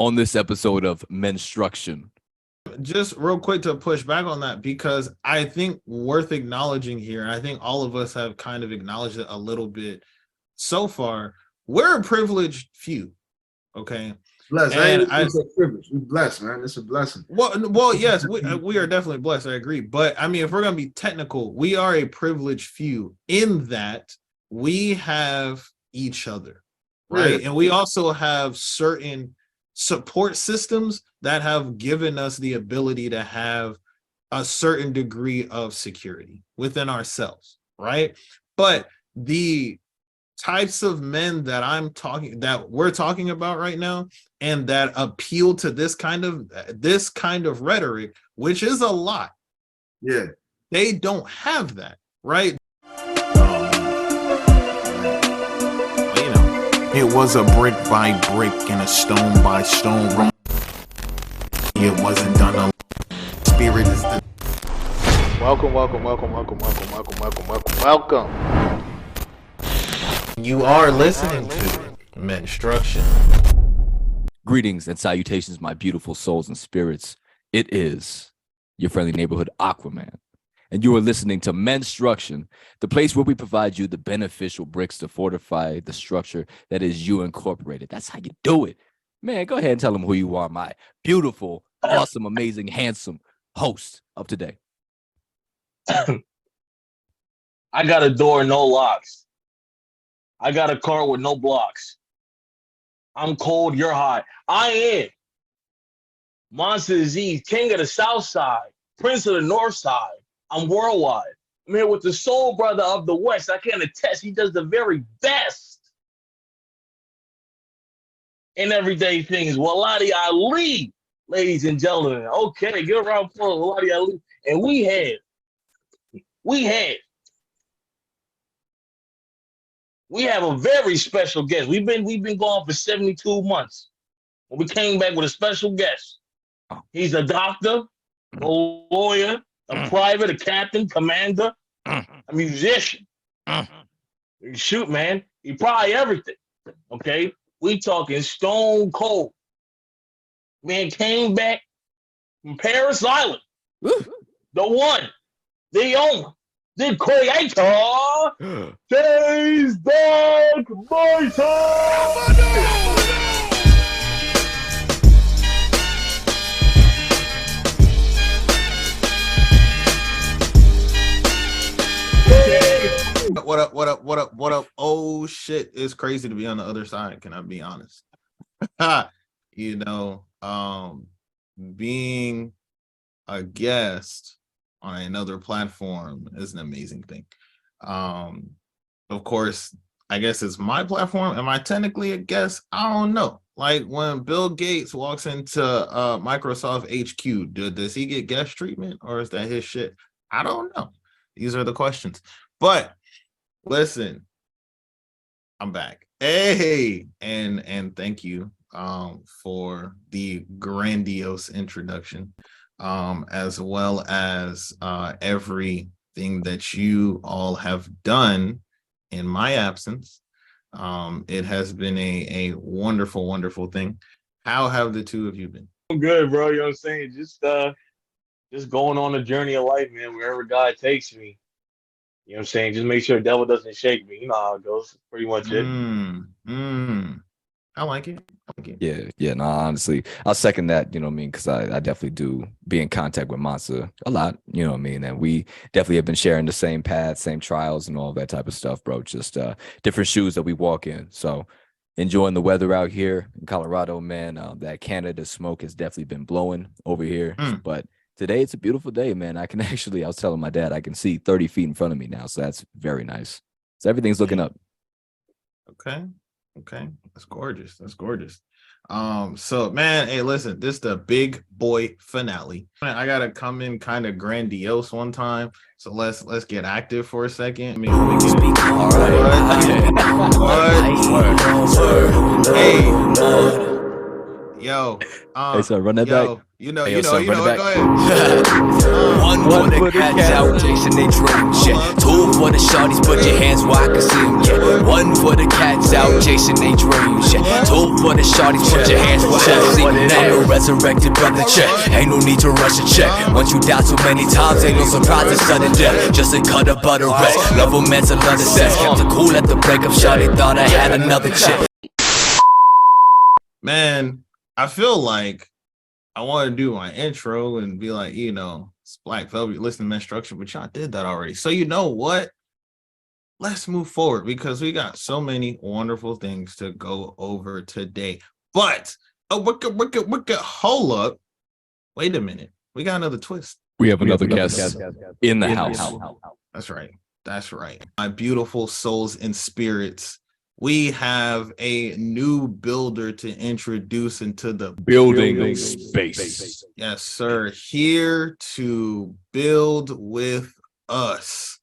on this episode of Menstruction. Just real quick to push back on that, because I think worth acknowledging here, and I think all of us have kind of acknowledged it a little bit so far, we're a privileged few, okay? Blessed. And it's a privilege. We're blessed, man. It's a blessing. Well, yes, we are definitely blessed. I agree. But I mean, if we're going to be technical, we are a privileged few in that we have each other, right? Yeah. And we also have certain support systems that have given us the ability to have a certain degree of security within ourselves, right? But the types of men that we're talking about right now, and that appeal to this kind of rhetoric, which is a lot. Yeah, they don't have that, right? It was a brick by brick and a stone by stone. It wasn't done alone. Spirit is the. Welcome. You are listening to Menstruction. Greetings and salutations, my beautiful souls and spirits. It is your friendly neighborhood Aquaman, and you are listening to Menstruction, the place where we provide you the beneficial bricks to fortify the structure that is you incorporated. That's how you do it. Man, go ahead and tell them who you are, my beautiful, awesome, amazing, handsome host of today. I got a door, no locks. I got a car with no blocks. I'm cold, you're hot. I am Mansa Aziz, king of the south side, prince of the north side. I'm worldwide. I'm here with the soul brother of the west. I can attest he does the very best in everyday things. Waladi Ali, ladies and gentlemen. Okay, get around for Waladi Ali. And we have a very special guest. We've been gone for 72 months. And we came back with a special guest. He's a doctor, a lawyer, a private, a captain, commander, a musician. Shoot, man. He probably everything. Okay? We talking stone cold. Man came back from Paris Island. The one, the only, the creator, Days Dark Mansa. What up? Oh shit, it's crazy to be on the other side. Can I be honest? Being a guest on another platform is an amazing thing. Of course, I guess it's my platform. Am I technically a guest? I don't know. Like when Bill Gates walks into Microsoft HQ, does he get guest treatment, or is that his shit? I don't know. These are the questions. But listen, I'm back. Hey, and thank you for the grandiose introduction, as well as everything that you all have done in my absence. It has been a wonderful, wonderful thing. How have the two of you been? I'm good, bro. You know what I'm saying? Just going on the journey of life, man, wherever God takes me. You know what I'm saying? Just make sure the devil doesn't shake me. You know how it goes. Pretty much it. I like it. Yeah, no, honestly, I'll second that, you know what I mean, because I definitely do be in contact with Mansa a lot, you know what I mean, and we definitely have been sharing the same path, same trials and all that type of stuff, bro, just different shoes that we walk in. So enjoying the weather out here in Colorado, man. That Canada smoke has definitely been blowing over here, but today it's a beautiful day, man. I was telling my dad, I can see 30 feet in front of me now, so that's very nice. So everything's looking up. Okay, that's gorgeous. So man, hey, listen, this is the big boy finale. I gotta come in kind of grandiose one time, so let's get active for a second. I mean, Yo, Hey, so run that back. yo, Hey, yo, son, run it back. go ahead. One for the cats out chasing they dreams, yeah. Two for the shorties, put your hands where I can see them, yeah. One for the cats out chasing they dreams, yeah. Two for the shorties, put your hands where I can see them. I'm a resurrected brother, check. Ain't no need to rush a check. Once you die so many times, ain't no surprise it's sudden death. Just a cut of butter rest. Love a man's another sex. Kept it cool at the breakup, shorty thought I had another chick. Man, I feel like I want to do my intro and be like, it's Black Velvet, listen to Men Structure, but y'all did that already. So you know what? Let's move forward because we got so many wonderful things to go over today. But hold up. Wait a minute. We got another twist. We have another guest in the house. That's right. That's right. My beautiful souls and spirits. We have a new builder to introduce into the Building space. Yes, sir. Here to build with us,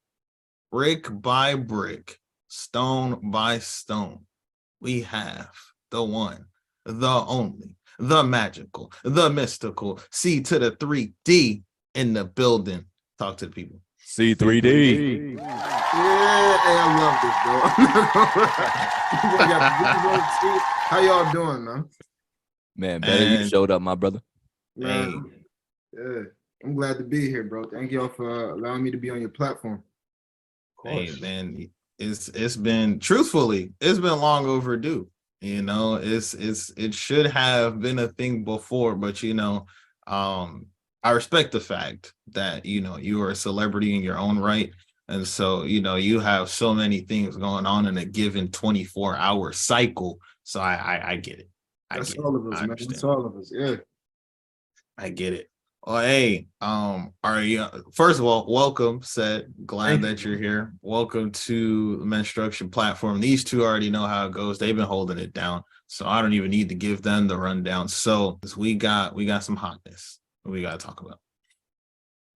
brick by brick, stone by stone. We have the one, the only, the magical, the mystical, C to the 3D in the building. Talk to the people. C3D. Yeah, hey, I love this, bro. How y'all doing, man? Man, better you showed up, my brother. Man, yeah, I'm glad to be here, bro. Thank y'all for allowing me to be on your platform. Hey, man, it's been truthfully, it's been long overdue. It should have been a thing before, but I respect the fact that you are a celebrity in your own right. And so, you have so many things going on in a given 24-hour cycle. So I get it. That's all of us, man. That's all of us. Yeah. I get it. Well, hey, are you first of all, welcome, Seth. Glad that you're here. Welcome to the Men Structure platform. These two already know how it goes. They've been holding it down. So I don't even need to give them the rundown. So we got some hotness we gotta talk about.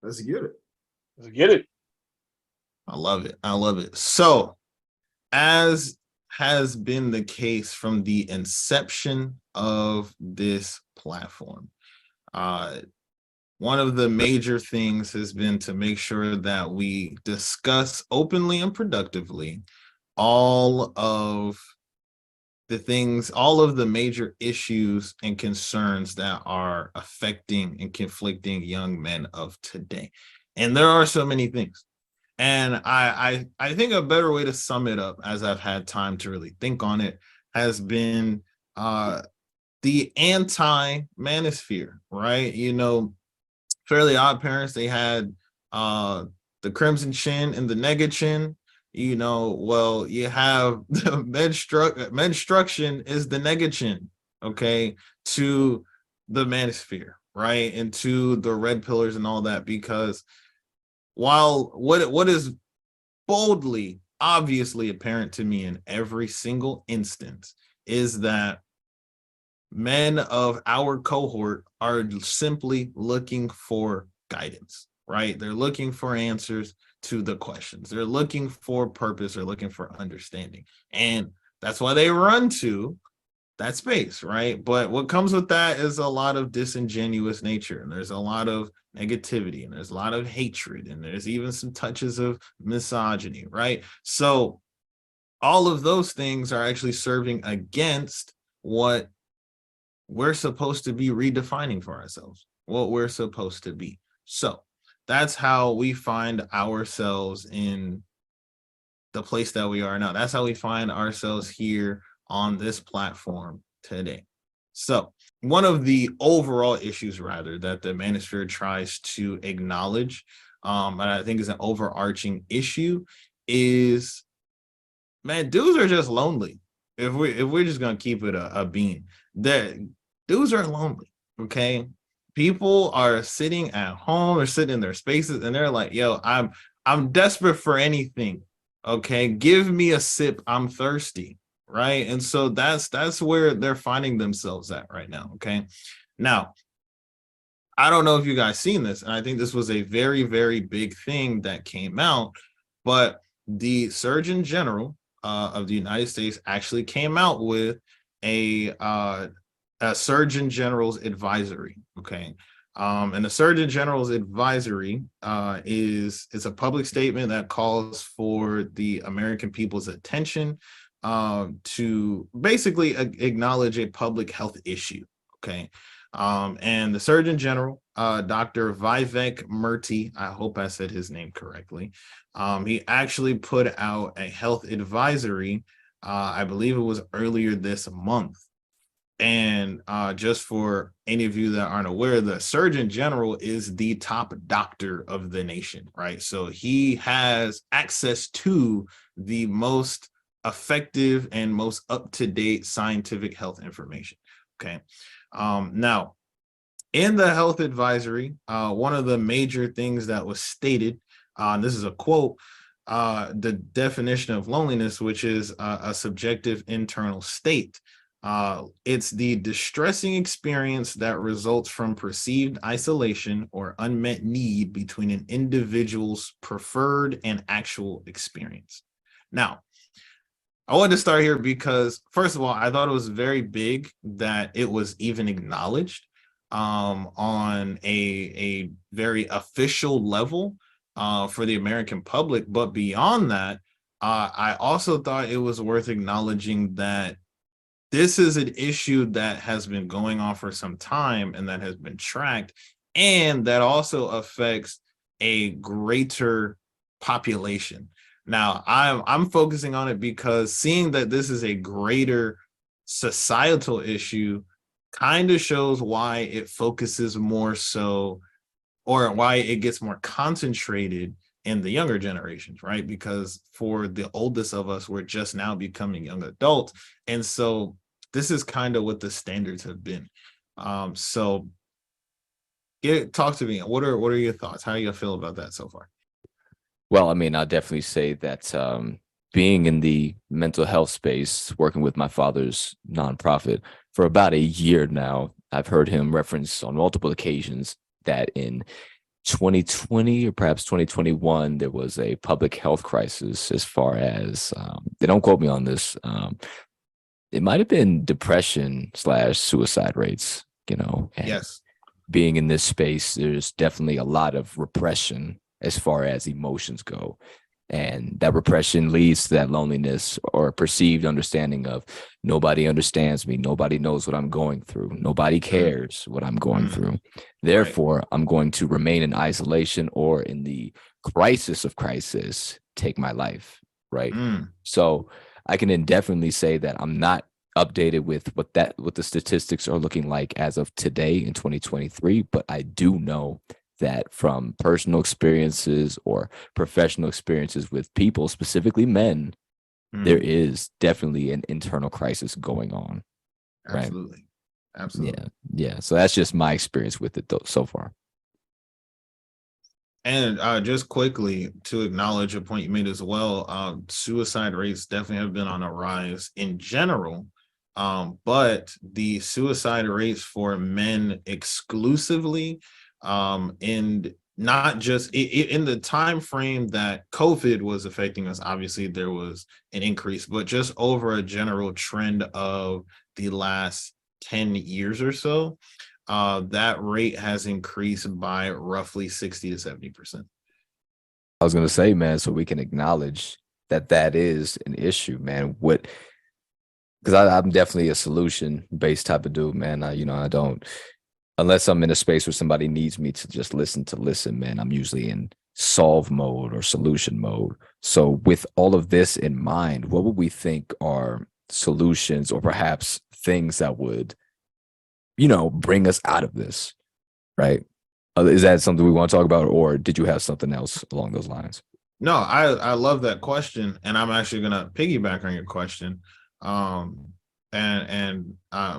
Let's get it. Let's get it. I love it. I love it. So, as has been the case from the inception of this platform, one of the major things has been to make sure that we discuss openly and productively all of the things, all of the major issues and concerns that are affecting and conflicting young men of today. And there are so many things. And I think a better way to sum it up, as I've had time to really think on it, has been the anti-manosphere, right? Fairly Odd Parents, they had the Crimson Chin and the Nega Chin. Well, you have the menstruction is the Nega Chin, okay, to the manosphere, right? And to the red pillars and all that, because while what is boldly, obviously apparent to me in every single instance is that men of our cohort are simply looking for guidance, right? They're looking for answers to the questions. They're looking for purpose. They're looking for understanding. And that's why they run to that space, right? But what comes with that is a lot of disingenuous nature, and there's a lot of negativity, and there's a lot of hatred, and there's even some touches of misogyny, right? So all of those things are actually serving against what we're supposed to be redefining for ourselves, what we're supposed to be. So that's how we find ourselves in the place that we are now. That's how we find ourselves here on this platform today. So one of the overall issues, rather, that the manosphere tries to acknowledge, and I think is an overarching issue, is, man, dudes are just lonely. If we're just gonna keep it a bean, that dudes are lonely. Okay, people are sitting at home or sitting in their spaces, and they're like, "Yo, I'm desperate for anything. Okay, give me a sip. I'm thirsty." Right. And so that's where they're finding themselves at right now. Okay. Now, I don't know if you guys seen this, and I think this was a very, very big thing that came out, but the Surgeon General of the United States actually came out with a Surgeon General's advisory. Okay. And the Surgeon General's advisory is a public statement that calls for the American people's attention to basically acknowledge a public health issue. Okay. And the Surgeon General, Dr. Vivek Murthy, I hope I said his name correctly. He actually put out a health advisory, I believe it was earlier this month. And just for any of you that aren't aware, the Surgeon General is the top doctor of the nation, right? So he has access to the most effective and most up-to-date scientific health information. Okay. Now, in the health advisory, one of the major things that was stated, this is a quote, the definition of loneliness, which is a subjective internal state. It's the distressing experience that results from perceived isolation or unmet need between an individual's preferred and actual experience. Now, I wanted to start here because, first of all, I thought it was very big that it was even acknowledged on a very official level for the American public. But beyond that, I also thought it was worth acknowledging that this is an issue that has been going on for some time and that has been tracked, and that also affects a greater population. Now, I'm focusing on it because seeing that this is a greater societal issue kind of shows why it focuses more so, or why it gets more concentrated in the younger generations, right? Because for the oldest of us, we're just now becoming young adults. And so this is kind of what the standards have been. So talk to me. What are your thoughts? How do you feel about that so far? Well, I mean, I'll definitely say that being in the mental health space, working with my father's nonprofit for about a year now, I've heard him reference on multiple occasions that in 2020 or perhaps 2021, there was a public health crisis as far as, they don't quote me on this, it might have been depression/suicide rates, and Yes. being in this space, there's definitely a lot of repression as far as emotions go. And that repression leads to that loneliness or perceived understanding of nobody understands me. Nobody knows what I'm going through. Nobody cares what I'm going through. Therefore, I'm going to remain in isolation or in the crisis of crisis, take my life. Right. So I can indefinitely say that I'm not updated with what the statistics are looking like as of today in 2023, but I do know that from personal experiences or professional experiences with people, specifically men, there is definitely an internal crisis going on. Absolutely. Right? Absolutely. Yeah. So that's just my experience with it so far. And just quickly to acknowledge a point you made as well, suicide rates definitely have been on a rise in general. But the suicide rates for men exclusively, and not just in the time frame that COVID was affecting us, obviously there was an increase, but just over a general trend of the last 10 years or so, that rate has increased by roughly 60 to 70%. I was going to say, man, so we can acknowledge that is an issue, man. Because I'm definitely a solution-based type of dude, man. I don't, unless I'm in a space where somebody needs me to just listen, man, I'm usually in solve mode or solution mode. So with all of this in mind, what would we think are solutions or perhaps things that would, bring us out of this, right? Is that something we want to talk about, or did you have something else along those lines? No, I love that question, and I'm actually going to piggyback on your question. And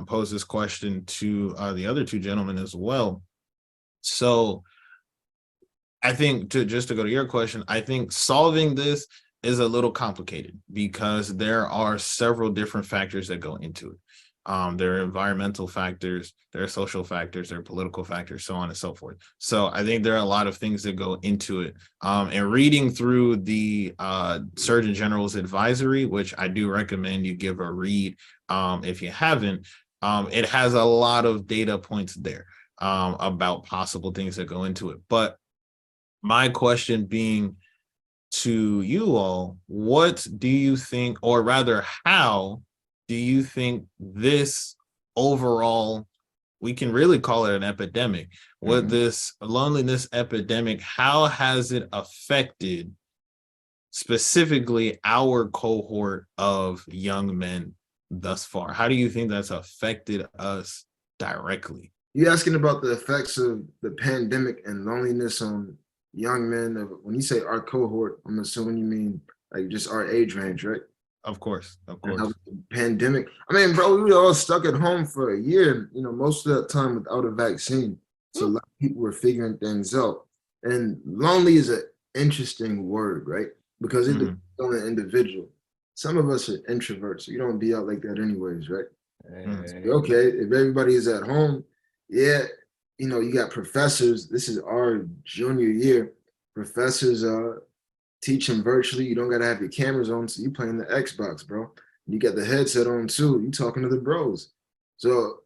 pose this question to the other two gentlemen as well. So I think to go to your question, I think solving this is a little complicated because there are several different factors that go into it. There are environmental factors, there are social factors, there are political factors, so on and so forth. So I think there are a lot of things that go into it. And reading through the Surgeon General's advisory, which I do recommend you give a read if you haven't, It has a lot of data points there about possible things that go into it. But my question being to you all, what do you think, or rather, how do you think this overall, we can really call it an epidemic, with this loneliness epidemic, how has it affected specifically our cohort of young men thus far? How do you think that's affected us directly? You asking about the effects of the pandemic and loneliness on young men? When you say our cohort, I'm assuming you mean like just our age range, right? Of course, of And how course. the pandemic. I mean, bro, we were all stuck at home for a year, most of that time without a vaccine. So a lot of people were figuring things out. And lonely is an interesting word, right? Because it depends on the individual. Some of us are introverts, so you don't be out like that anyways, right? Okay, if everybody is at home, yeah, you got professors. This is our junior year. Professors teaching virtually. You don't gotta have your cameras on, so you playing the Xbox, bro. You got the headset on too. You talking to the bros. So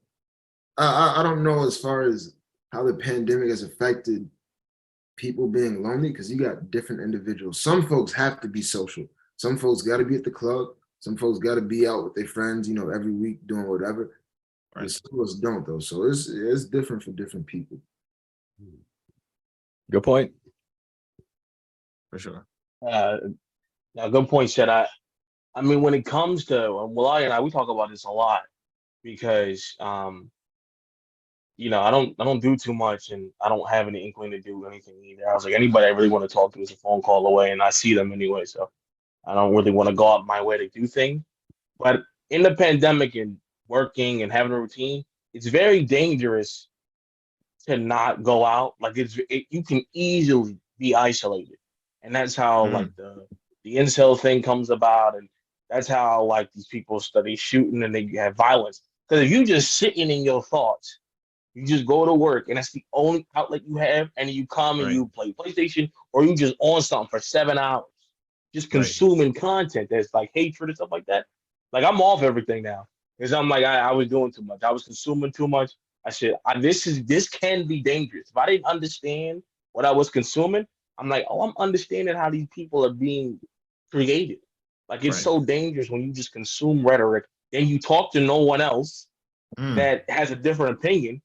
I don't know as far as how the pandemic has affected people being lonely, because you got different individuals. Some folks have to be social. Some folks got to be at the club. Some folks got to be out with their friends, every week doing whatever. Right. Some of us don't though. So it's different for different people. Good point. For sure. Now, good point, Shed. I mean, when it comes to Waladi and I, we talk about this a lot because I don't do too much, and I don't have any inkling to do anything either. I was like, anybody I really want to talk to is a phone call away, and I see them anyway, so I don't really want to go out my way to do things. But in the pandemic and working and having a routine, it's very dangerous to not go out. Like you can easily be isolated, and that's how like the incel thing comes about, and that's how like these people study shooting and they have violence. Because if you just sitting in your thoughts, you just go to work, and that's the only outlet you have, and you come and you play PlayStation, or you just on something for 7 hours, just consuming content that's like hatred and stuff like that. Like I'm off everything now because I'm like I was doing too much. I was consuming too much. I said this can be dangerous. If I didn't understand what I was consuming, I'm like, oh, I'm understanding how these people are being created. Like it's so dangerous when you just consume rhetoric and you talk to no one else that has a different opinion,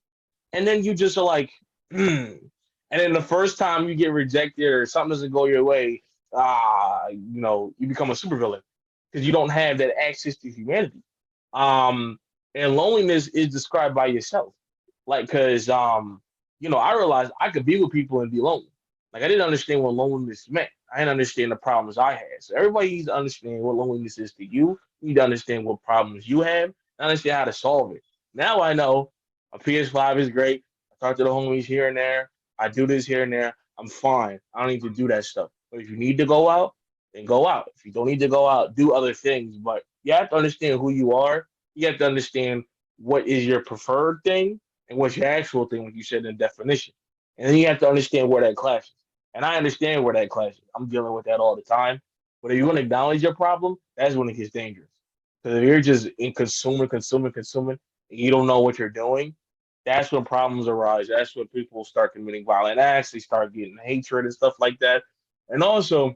and then you just are like, and then the first time you get rejected or something doesn't go your way, you become a supervillain because you don't have that access to humanity. And loneliness is described by yourself. Like, because, I realized I could be with people and be lonely. Like, I didn't understand what loneliness meant. I didn't understand the problems I had. So everybody needs to understand what loneliness is to you. You need to understand what problems you have and understand how to solve it. Now I know a PS5 is great. I talk to the homies here and there. I do this here and there. I'm fine. I don't need to do that stuff. But if you need to go out, then go out. If you don't need to go out, do other things. But you have to understand who you are. You have to understand what is your preferred thing and what's your actual thing, like you said in definition. And then you have to understand where that clashes. And I understand where that clashes. I'm dealing with that all the time. But if you want to acknowledge your problem, that's when it gets dangerous. Because if you're just in consuming, and you don't know what you're doing, that's when problems arise. That's when people start committing violent acts. They start getting hatred and stuff like that. And also,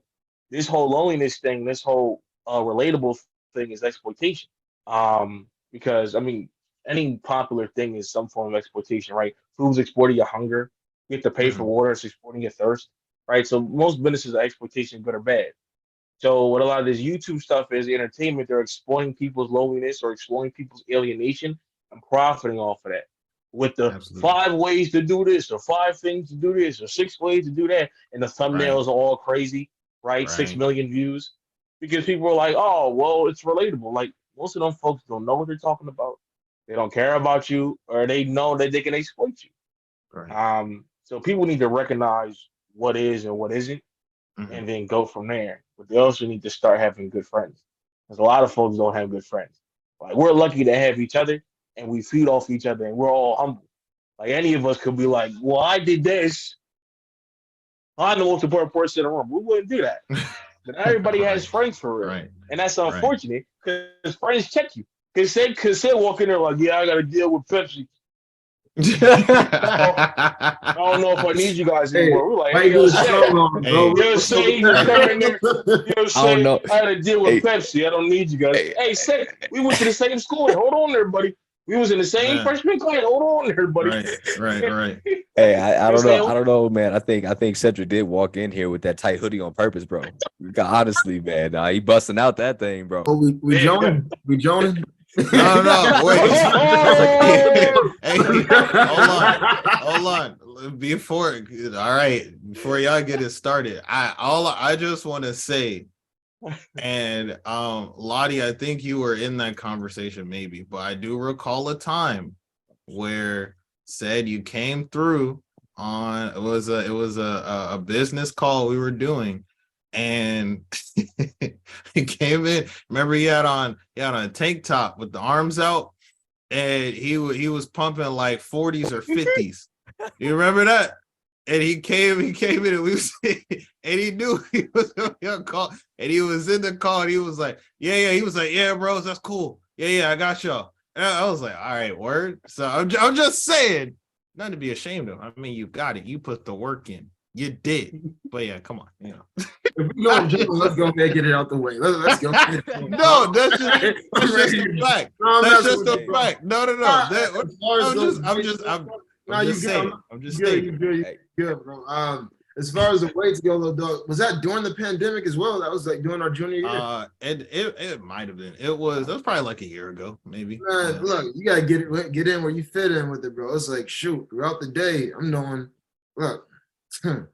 this whole loneliness thing, this whole relatable thing is exploitation. Because I mean, any popular thing is some form of exploitation, right? Food's exploiting your hunger. You have to pay for water, it's exploiting your thirst, right? So most businesses are exploitation, good or bad. So what a lot of this YouTube stuff is entertainment. They're exploiting people's loneliness or exploiting people's alienation and profiting off of that. With the 5 ways to do this, or 5 things to do this, or 6 ways to do that, and the thumbnails are all crazy, right? 6 million views, because people are like, "Oh, well, it's relatable." Like most of them folks don't know what they're talking about. They don't care about you, or they know that they can exploit you. So people need to recognize what is and what isn't, and then go from there. But they also need to start having good friends, because a lot of folks don't have good friends. Like we're lucky to have each other, and we feed off each other, and we're all humble. Like any of us could be like, "Well, I did this. I'm the most important person in the room." We wouldn't do that. But everybody has friends for real, and that's unfortunate because friends check you. Cassette walk in there like, yeah, I got to deal with Pepsi. I don't know if I need you guys Hey, anymore. We're like, why hey, you do yo, the Say, show on, bro? yo, Say, you come in there. Yo, I don't Say, know. I got to deal with Hey, Pepsi. I don't need you guys. hey, Hey, Say, we went to the same school. Hold on there, buddy. We was in the same Yeah, freshman class. Hold on there, buddy. right. hey, I don't Just know. saying, I don't know, man. I think Cedric did walk in here with that tight hoodie on purpose, bro. Honestly, man, he busting out that thing, bro. Oh, we joining? We joining? No, wait. Oh! Hey, hold on. Before, all right, before y'all get it started, I just want to say, and Lottie, I think you were in that conversation maybe, but I do recall a time where said you came through on it was a business call we were doing, and he came in. Remember, he had on a tank top with the arms out, and he was pumping like 40s or 50s. You remember that? And he came in, and we was, and he knew he was gonna be on call, and he was in the call, and he was like, yeah, he was like, yeah, bros, that's cool. Yeah, I got y'all. And I was like, all right, word. So I'm just saying, nothing to be ashamed of. I mean, you got it. You put the work in. You did. But yeah, come on, you know. If we go in general, let's go ahead and get it out the way. Let's go. No, that's just a fact. No, That's messing just with a you, bro. fact. No. I'm just stating. You good, bro. As far as the weights go, though, dog, was that during the pandemic as well? That was like during our junior year. It might have been. That was probably like a year ago, maybe. Man, Yeah. look, you gotta get in where you fit in with it, bro. It's like shoot, throughout the day, I'm knowing. Look. Nah.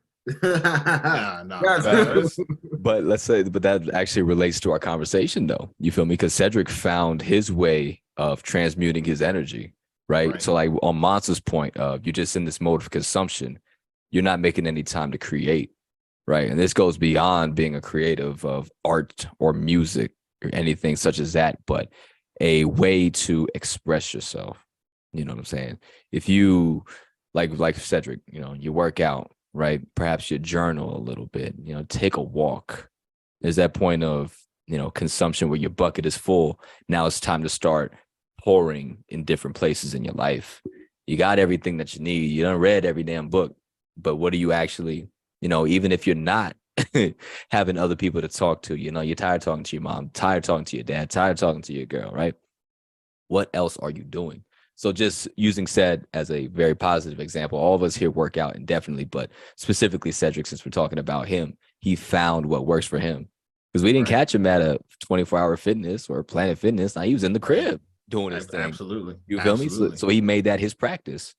But let's say, but that actually relates to our conversation, though. You feel me? Because Cedric found his way of transmuting his energy, right? So, like on Mansa's point of you're just in this mode of consumption, you're not making any time to create, right? And this goes beyond being a creative of art or music or anything such as that, but a way to express yourself. You know what I'm saying? If you like Cedric, you work out, right? Perhaps you journal a little bit, take a walk. There's that point of, consumption where your bucket is full. Now it's time to start pouring in different places in your life. You got everything that you need. You done read every damn book, but what are you actually, even if you're not having other people to talk to, you're tired of talking to your mom, tired of talking to your dad, tired of talking to your girl, right? What else are you doing? So just using Ced as a very positive example, all of us here work out indefinitely, but specifically Cedric, since we're talking about him, he found what works for him. Because we didn't catch him at a 24-hour fitness or Planet Fitness. Now he was in the crib doing his thing. Absolutely. You feel me? So he made that his practice.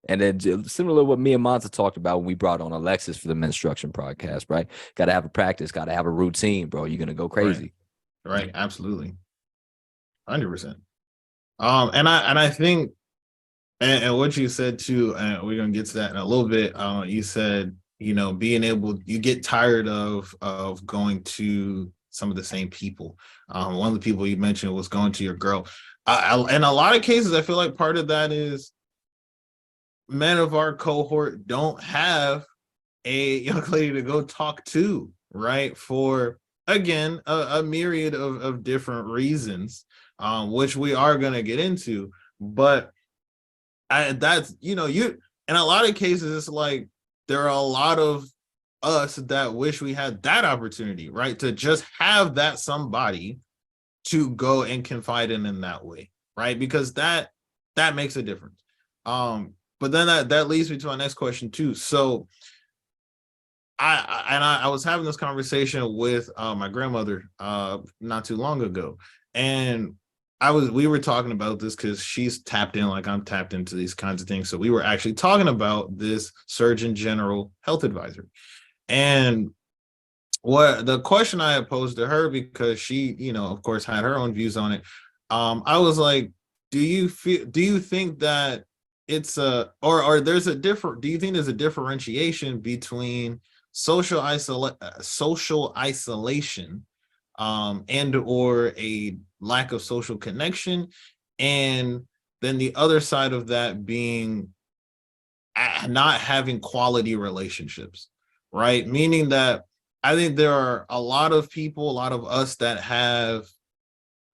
And then similar to what me and Mansa talked about when we brought on Alexis for the Menstruction podcast, right? Got to have a practice, got to have a routine, bro. You're going to go crazy. Right. Absolutely. 100%. And I think, and what you said too, and we're gonna get to that in a little bit. You said, you get tired of going to some of the same people. One of the people you mentioned was going to your girl. In a lot of cases, I feel like part of that is men of our cohort don't have a young lady to go talk to, right? For again, a myriad of different reasons. Which we are going to get into, but that's, you in a lot of cases, it's like there are a lot of us that wish we had that opportunity, right? To just have that somebody to go and confide in that way, right? Because that makes a difference. But then that leads me to my next question too. So I was having this conversation with my grandmother not too long ago, and we were talking about this because she's tapped in like I'm tapped into these kinds of things. So we were actually talking about this Surgeon General health advisor. And what the question I had posed to her, because she, of course, had her own views on it. I was like, do you think that it's or there's a do you think there's a differentiation between social isolation and or a lack of social connection, and then the other side of that being not having quality relationships, right? Meaning that I think there are a lot of people, a lot of us that have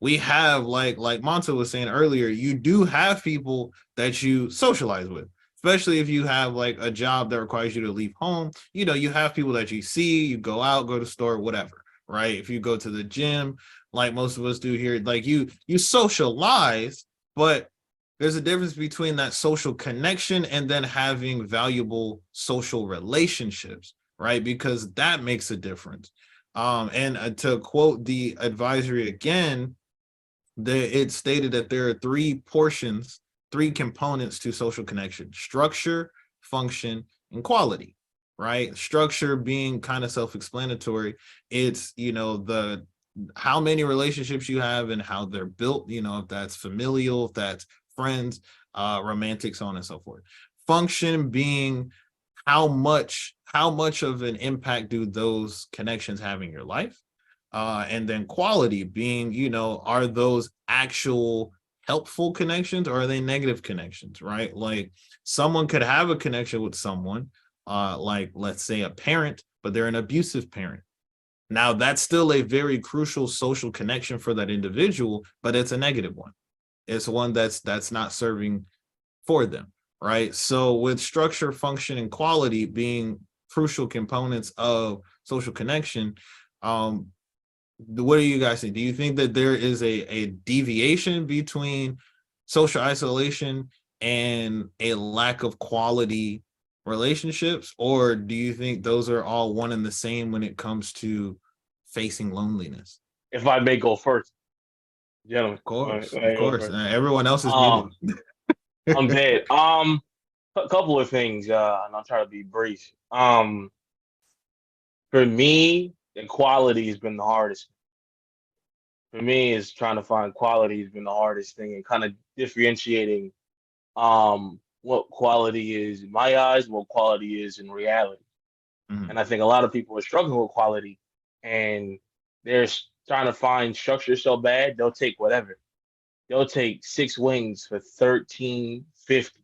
we have like Mansa was saying earlier, you do have people that you socialize with, especially if you have like a job that requires you to leave home. You know, you have people that you see, you go out, go to the store, whatever, right? If you go to the gym, like most of us do here, like you socialize, but there's a difference between that social connection and then having valuable social relationships, right? Because that makes a difference. And to quote the advisory again, it stated that there are three components to social connection: structure, function, and quality, right? Structure being kind of self-explanatory. It's, the how many relationships you have and how they're built, if that's familial, if that's friends, romantic, so on and so forth. Function being how much of an impact do those connections have in your life? And then quality being, are those actual helpful connections or are they negative connections, right? Like someone could have a connection with someone, like let's say a parent, but they're an abusive parent. Now that's still a very crucial social connection for that individual, but it's a negative one. It's one that's not serving for them, right? So with structure, function, and quality being crucial components of social connection, what do you guys think? Do you think that there is a deviation between social isolation and a lack of quality relationships, or do you think those are all one and the same when it comes to facing loneliness? If I may go first, gentlemen. Of course, I of go course. first. Everyone else is Um, muted. I'm dead. A couple of things, and I'll try to be brief. For me, the quality has been the hardest. For me, is trying to find quality has been the hardest thing, and kind of differentiating what quality is in my eyes, what quality is in reality. Mhm. And I think a lot of people are struggling with quality, and they're trying to find structure so bad they'll take whatever. They'll take six wings for 13.50.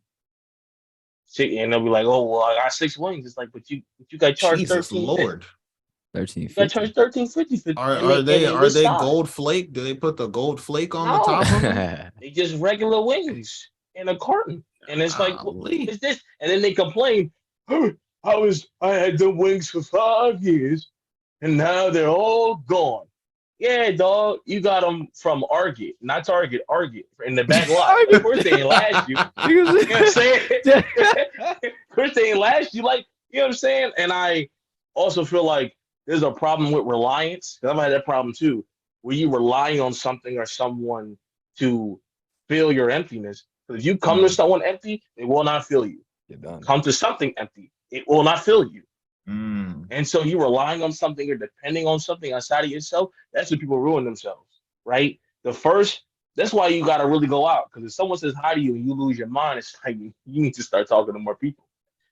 And they'll be like, "Oh well, I got six wings." It's like, but you got charged Jesus 13.50. Lord. You got 1350. charged 13.50 for, Are and are they they and are this they size. gold flake? Do they put the gold flake on the top No, of them? they just regular wings in a carton, and it's like, what Golly. is this? And then they complain, "Oh, I had the wings for 5 years, and now they're all gone." Yeah, dog, you got them from Argit, not Target, Argit in the back lot. Of course, they ain't last you. You know what I'm saying? Of course, they ain't last you. Like, you know what I'm saying? And I also feel like there's a problem with reliance. 'Cause I've had that problem too, where you rely on something or someone to fill your emptiness. But if you come to Mm, someone empty, it will not fill you. You're done. Come to something empty, it will not fill you. mm, And so you relying on something or depending on something outside of yourself, that's when people ruin themselves, right? The first, that's why you gotta really go out. Because if someone says hi to you and you lose your mind, it's like you need to start talking to more people.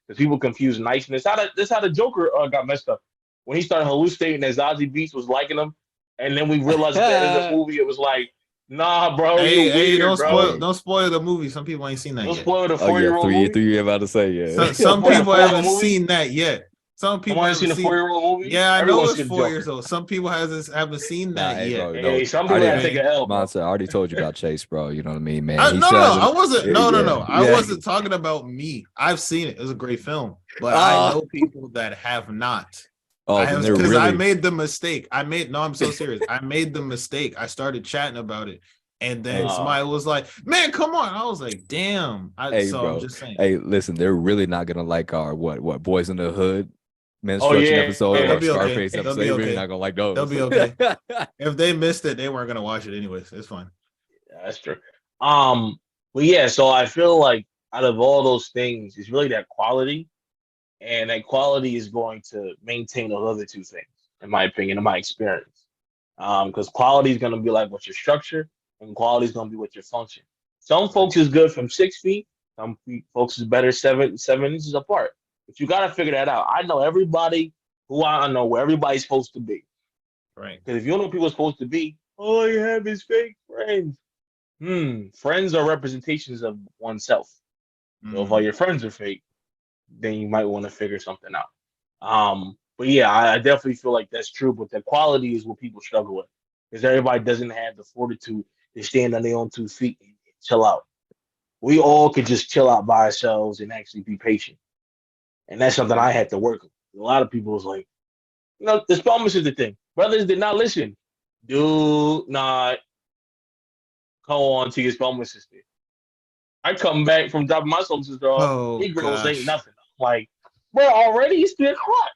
Because people confuse niceness. That's how the Joker got messed up. When he started hallucinating that Zazie Beetz was liking him, and then we realized at the end of the movie, it was like, nah, bro, Hey, you hey, weird, don't spoil bro. Hey. don't spoil the movie. Some people ain't seen that Don't yet. spoil the Oh yeah, 4-year-old three movie. three you're about to say, So, yeah. Don't some spoil the people 4-year-old haven't movie. seen that yet. Some people Someone ain't haven't seen the seen. 4-year-old movie. Yeah, I know Everyone's it's seen the 4 years Joker. old. Some people haven't seen Nah, that hey yet. bro, no. Hey, some I people You know gotta what I take already a mean? L, bro. Monster, I already told you about Chase, bro. You know what I mean, man. He No, still no, I hasn't. wasn't. Yeah, No. yeah, I yeah. wasn't talking about me. I've seen it. It was a great film, but I Oh, know people that have not. oh, I then have they're because I really. made the mistake. No, I'm so serious. I made the mistake. I started chatting about it, and then Hey, somebody was like, "Man, come on!" I was like, "Damn!" hey, So I'm bro. just saying. Hey, listen, they're really not gonna like our what Boys in the Hood Oh menstruation yeah, episode Oh, or they'll our be okay. Scarface They'll episode. be They're really okay. not gonna like They'll those. be okay. If they missed it, they weren't gonna watch it anyways. It's fine. that's true. Um, but yeah, so I feel like out of all those things, it's really that quality, and that quality is going to maintain those other two things, in my opinion, in my experience. Because quality is going to be like what's your structure, and quality is going to be what your function. Some folks is good from 6 feet. Folks is better 7 inches apart. But you got to figure that out. I know everybody who I know where everybody's supposed to be. Right. Because if you don't know who people are supposed to be, all you have is fake friends. Friends are representations of oneself. So if all Mm. your friends are fake, then you might want to figure something out. But yeah, I definitely feel like that's true. But the quality is what people struggle with. because everybody doesn't have the fortitude to stand on their own 2 feet and chill out. We all could just chill out by ourselves and actually be patient. And that's something I had to work with. A lot of people was like, the Spelman is the thing. Brothers did not listen. Do not go on to your Spelman sister. I come back from dropping my Spelman sister off. Oh Negroes ain't gosh. nothing. I'm like, bro, already you still caught.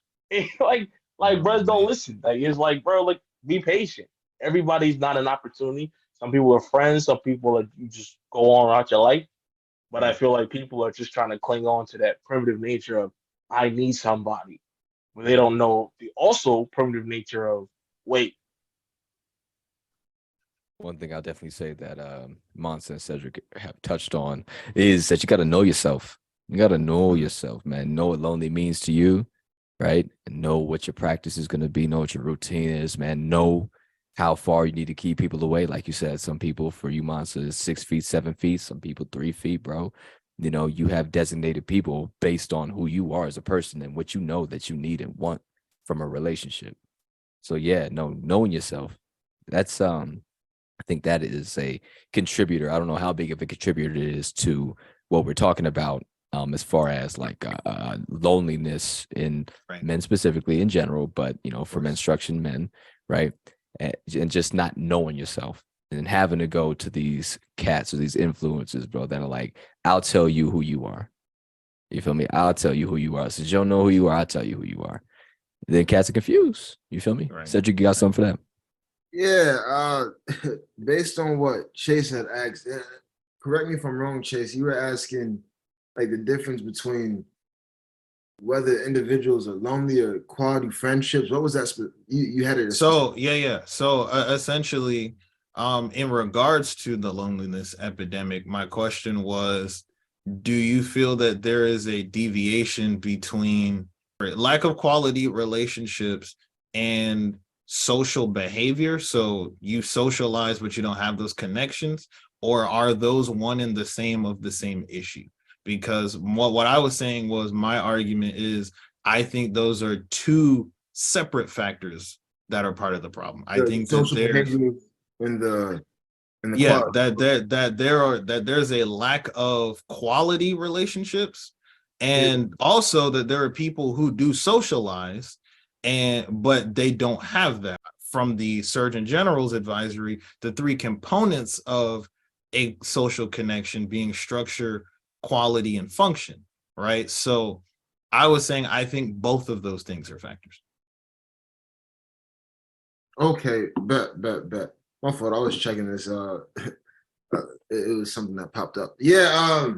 like, brothers don't man. listen. Like, it's like, bro, like, be patient. Everybody's not an opportunity. Some people are friends. Some people are you just go on out your life. But I feel like people are just trying to cling on to that primitive nature of I need somebody, when they don't know the also primitive nature of wait. One thing I'll definitely say that Mansa and Cedric have touched on is that you got to know yourself. You got to know yourself, man. Know what lonely means to you, right? And know what your practice is going to be. Know what your routine is, man. Know how far you need to keep people away. Like you said, some people for you, Mansa, is 6 feet, 7 feet. Some people 3 feet, bro. You know, you have designated people based on who you are as a person and what you know that you need and want from a relationship. So yeah, knowing yourself. That's I think that is a contributor. I don't know how big of a contributor it is to what we're talking about, as far as like loneliness in men specifically in general, but for menstruation men, right? And just not knowing yourself and having to go to these cats or these influences, bro, that are like, I'll tell you who you are. You feel me? I'll tell you who you are. Since you don't know who you are, I'll tell you who you are. Then cats are confused. You feel me? Right. Cedric, you got something for them? Yeah, based on what Chase had asked, correct me if I'm wrong, Chase, you were asking like the difference between whether individuals are lonely or quality friendships. What was that? You had it. So yeah. So essentially, in regards to the loneliness epidemic, my question was, do you feel that there is a deviation between lack of quality relationships and social behavior? So you socialize, but you don't have those connections, or are those one and the same issue? Because what I was saying was, my argument is I think those are two separate factors that are part of the problem. I think that social there's behavior in the yeah quality. that there's a lack of quality relationships, and also that there are people who do socialize but they don't have that. From the Surgeon General's advisory, the three components of a social connection being structure, quality, and function, right? So I was saying I think both of those things are factors. Okay, bet. My fault. I was checking this. It was something that popped up. Yeah.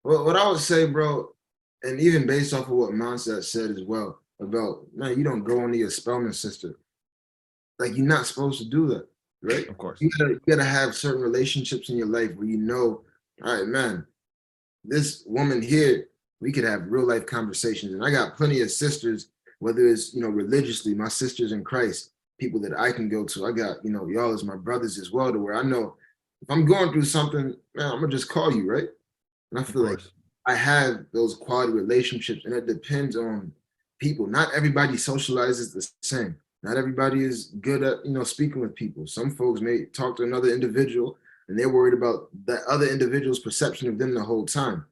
What I would say, bro, and even based off of what Mansa said as well about, man, you don't go into your Spelman sister. Like, you're not supposed to do that, right? Of course. You gotta have certain relationships in your life where all right, man, this woman here, we could have real life conversations. And I got plenty of sisters, whether it's religiously, my sisters in Christ, people that I can go to. I got y'all as my brothers as well, to where I know if I'm going through something, man, I'm gonna just call you, right? And I feel like I have those quality relationships, and it depends on people. Not everybody socializes the same. Not everybody is good at speaking with people. Some folks may talk to another individual and they're worried about that other individual's perception of them the whole time.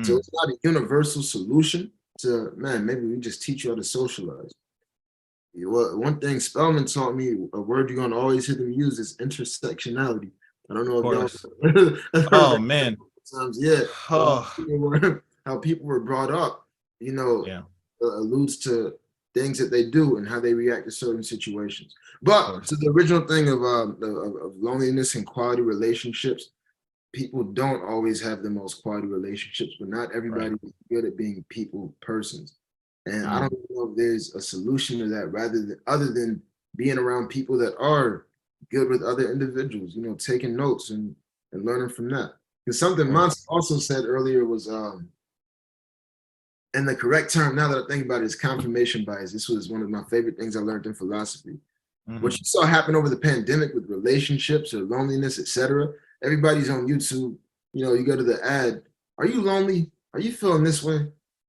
So it's not a universal solution to, man, maybe we just teach you how to socialize. Well, one thing Spelman taught me, a word you're gonna always hear them use, is intersectionality. I don't know if y'all oh man. Yeah. How people were brought up, alludes to things that they do and how they react to certain situations. But to the original thing of loneliness and quality relationships, people don't always have the most quality relationships, but not everybody is good at being people persons. And I don't know if there's a solution to that other than being around people that are good with other individuals, taking notes and learning from that. Because something Mansa also said earlier was, and the correct term, now that I think about it, is confirmation bias. This was one of my favorite things I learned in philosophy. What you saw happen over the pandemic with relationships or loneliness, etc. Everybody's on YouTube. You go to the ad. Are you lonely? Are you feeling this way?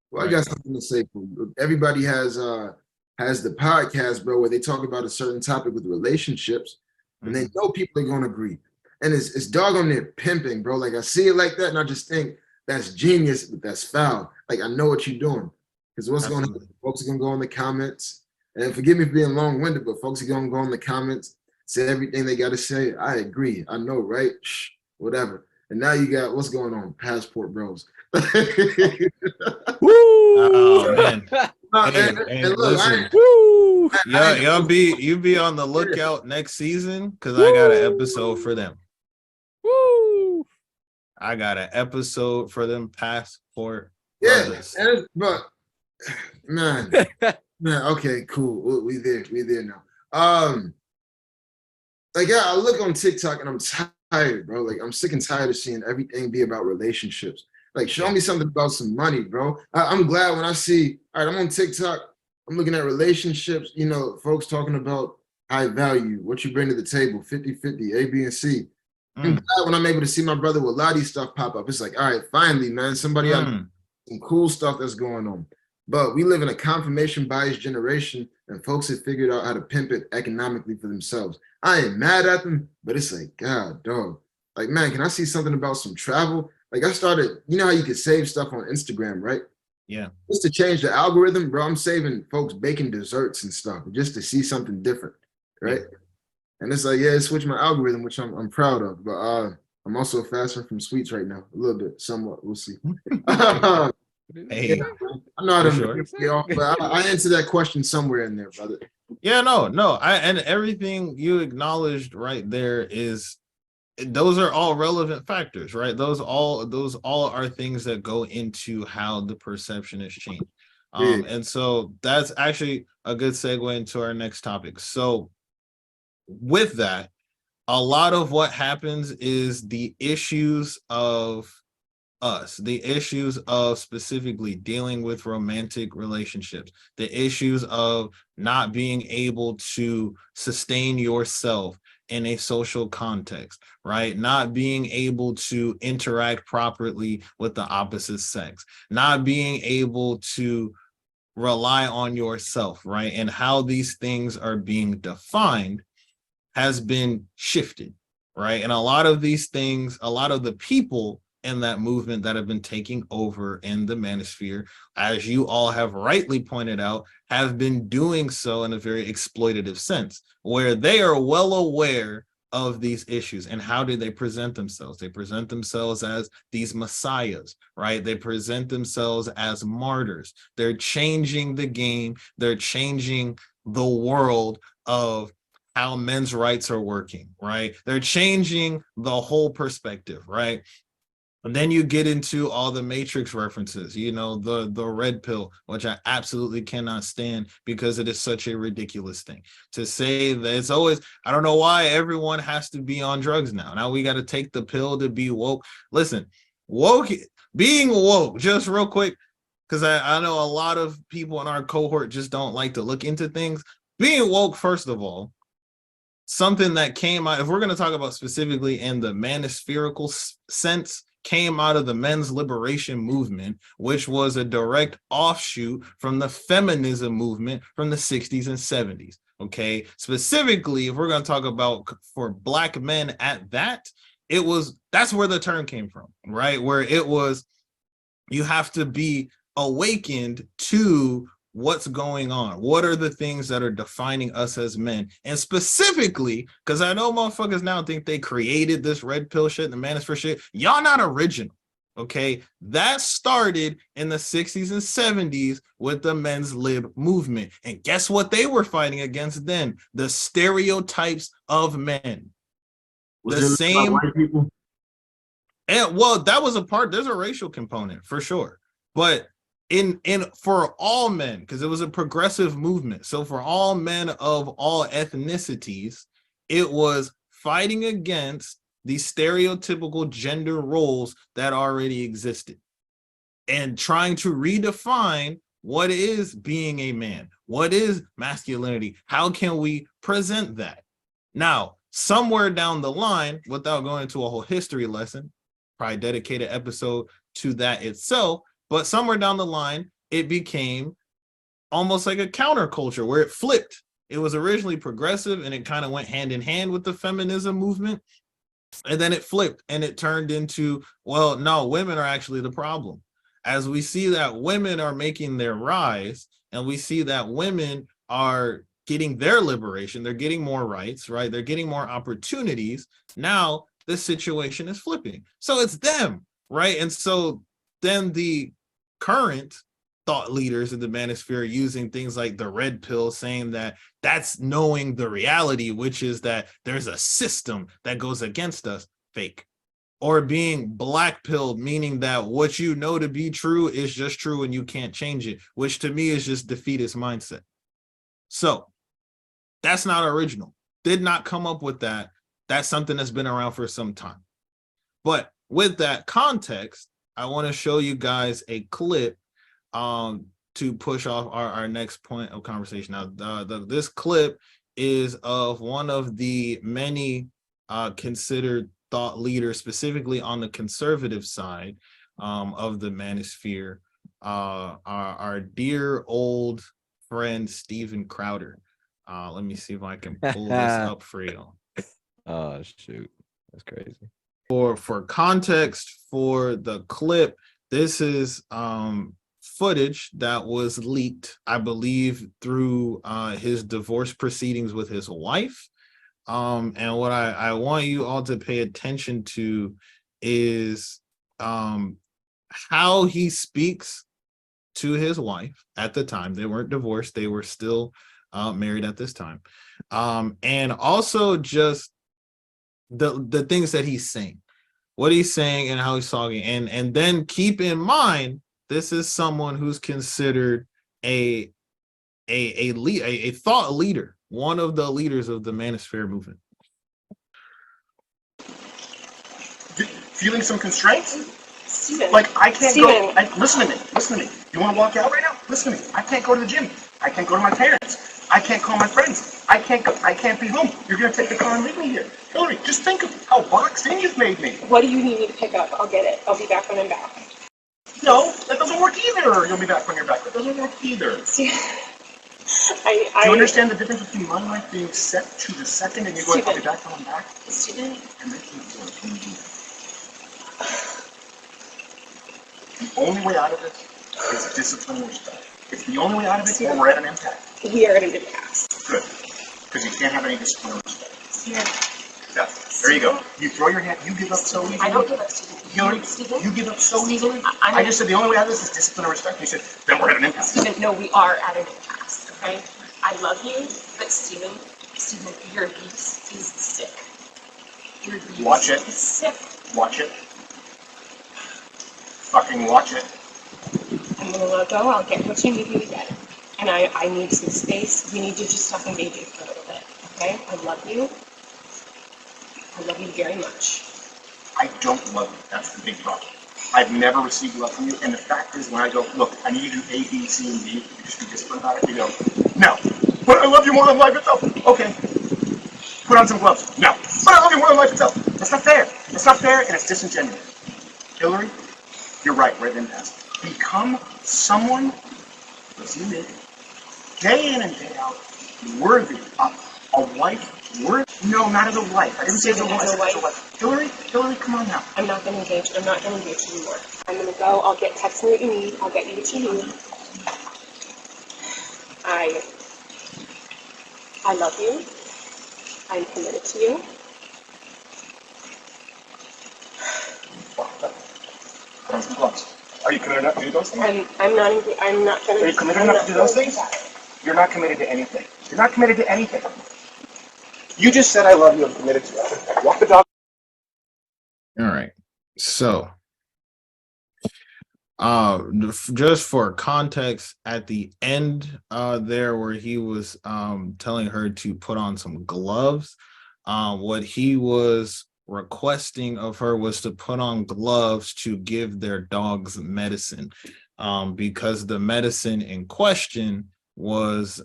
Well, I got something to say for you. Everybody has the podcast, bro, where they talk about a certain topic with relationships. and they know people are gonna agree. And it's doggone near pimping, bro. Like I see it like that, and I just think that's genius, but that's foul. Like I know what you're doing. Because what's going to happen? Folks are gonna go in the comments, and forgive me for being long-winded, but folks are gonna go in the comments, say everything they gotta say. I agree. I know, right? Shh, whatever. And now you got what's going on? Passport bros. Woo! Oh man. Hey, Look, listen. Woo! You be on the lookout next season because I got an episode for them. Woo! I got an episode for them passport brothers. brothers. But man, okay, cool. We there now. Like I look on TikTok and I'm tired, bro. Like I'm sick and tired of seeing everything be about relationships. Like show me something about some money, bro. I'm glad when I see, all right, I'm on TikTok, I'm looking at relationships, folks talking about high value, what you bring to the table, 50-50, A, B, and C. I'm glad when I'm able to see my brother Waladi stuff pop up. It's like, all right, finally, man, somebody got some cool stuff that's going on. But we live in a confirmation bias generation, and folks have figured out how to pimp it economically for themselves. I ain't mad at them, but it's like, God, dog. Like, man, can I see something about some travel? Like I started, you know how you could save stuff on Instagram, right? Yeah. Just to change the algorithm, bro, I'm saving folks baking desserts and stuff just to see something different, right? Yeah. And it's like, yeah, it switched my algorithm, which I'm proud of. But I'm also fasting from sweets right now, a little bit, somewhat. We'll see. Hey, yeah, I know how to get off, but I answered that question somewhere in there, brother. Yeah, no. And everything you acknowledged right there is, those are all relevant factors, right? Those all are things that go into how the perception is changed. And so that's actually a good segue into our next topic. So with that, a lot of what happens is the issues of the issues of specifically dealing with romantic relationships, the issues of not being able to sustain yourself in a social context, right? Not being able to interact properly with the opposite sex, not being able to rely on yourself, right? And how these things are being defined has been shifted, right? And a lot of these things, a lot of the people in that movement that have been taking over in the manosphere, as you all have rightly pointed out, have been doing so in a very exploitative sense, where they are well aware of these issues. And how do they present themselves? They present themselves as these messiahs, right? They present themselves as martyrs. They're changing the game. They're changing the world of how men's rights are working, right? They're changing the whole perspective, right? And then you get into all the Matrix references, the red pill, which I absolutely cannot stand because it is such a ridiculous thing to say that it's always, I don't know why everyone has to be on drugs now. Now we got to take the pill to be woke. Listen, being woke, just real quick, because I know a lot of people in our cohort just don't like to look into things. Being woke, first of all, something that came out, if we're going to talk about specifically in the manospherical sense, came out of the men's liberation movement, which was a direct offshoot from the feminism movement from the 60s and 70s. Okay, specifically, if we're going to talk about for Black men at that, that's where the term came from, right? Where it was, you have to be awakened to what's going on. What are the things that are defining us as men? And specifically, because I know motherfuckers now think they created this red pill shit, the manosphere shit. Y'all not original, okay? That started in the 60s and 70s with the men's lib movement. And guess what they were fighting against then? The stereotypes of men. The same white people. And well, that was a part, there's a racial component for sure. But for all men, because it was a progressive movement, so for all men of all ethnicities, it was fighting against the stereotypical gender roles that already existed and trying to redefine what is being a man, what is masculinity, how can we present that. Now, somewhere down the line, without going into a whole history lesson, probably dedicate an episode to that itself, but somewhere down the line, it became almost like a counterculture where it flipped it was originally progressive and it kind of went hand in hand with the feminism movement. And then it flipped and it turned into, well, no, women are actually the problem. As we see that women are making their rise and we see that women are getting their liberation, they're getting more rights, right? They're getting more opportunities. Now this situation is flipping. So it's them, right? And so then the current thought leaders in the manosphere using things like the red pill, saying that that's knowing the reality, which is that there's a system that goes against us, fake. Or being black pilled, meaning that what you know to be true is just true and you can't change it, which to me is just defeatist mindset. So that's not original. Did not come up with that. That's something that's been around for some time. But with that context, I want to show you guys a clip to push off our next point of conversation. Now, this clip is of one of the many considered thought leaders, specifically on the conservative side of the manosphere, our dear old friend, Steven Crowder. Let me see if I can pull this up for you. Oh, shoot. That's crazy. For context for the clip, this is footage that was leaked, I believe, through his divorce proceedings with his wife. And what I want you all to pay attention to is how he speaks to his wife at the time. They weren't divorced, they were still married at this time. And also just the things that he's saying, what he's saying and how he's talking. And then keep in mind, this is someone who's considered a thought leader, one of the leaders of the manosphere movement. Feeling some constraints? Steven. Like I can't Steven. go. Listen to me. You want to walk out right now? Listen to me. I can't go to the gym. I can't go to my parents. I can't call my friends. I can't be home. You're gonna take the car and leave me here. Hillary, just think of how boxed in you've made me. What do you need me to pick up? I'll get it. I'll be back when I'm back. No, that doesn't work either. You'll be back when you're back. That doesn't work either. See, Do you understand the difference between my life being set to the second and you going, I'll be back when I'm back? Steven. And making it work. The only way out of this is discipline and respect. It's the only way out of it, or we're at an impasse. We are at an impasse. Good. Because you can't have any discipline or respect. Steven. Yeah. There you go. You throw your hand, you give up so easily. I don't give up, Steven. Hillary, Steven? you give up so easily. I I just said the only way out of this is discipline and respect. You said, then we're at an impasse. Steven, no, we are at an impasse, okay? I love you, but Steven, your abuse is sick. Your abuse Watch it. is sick. Watch it. Fucking watch it. I'm gonna let go. I'll get what you need me to get. And I need some space. We need to just talk and baby for a little bit, okay? I love you. I love you very much. I don't love you. That's the big problem. I've never received love from you. And the fact is, when I go, look, I need you to do A, B, C, and D, you just be disciplined about it. You go, no. But I love you more than life itself. Okay. Put on some gloves. No. But I love you more than life itself. That's not fair. That's not fair, and it's disingenuous. Hillary, you're right. We're at an impasse. Become someone, listen to me, day in and day out, worthy of a wife. No, not as a wife. I didn't say as a wife. As a wife. Hillary, come on now. I'm not gonna engage. I'm not gonna engage anymore. I'm gonna go. I'll text me what you need. I'll get you what you need. I love you. I'm committed to you. Put on some gloves. Are you committed enough to do those things? I'm not gonna. Are you committed enough to do those things? You're not committed to anything. You're not committed to anything. You just said I love you. I'm committed to it. Walk the dog. All right. So, just for context, at the end there where he was telling her to put on some gloves, what he was requesting of her was to put on gloves to give their dogs medicine, because the medicine in question was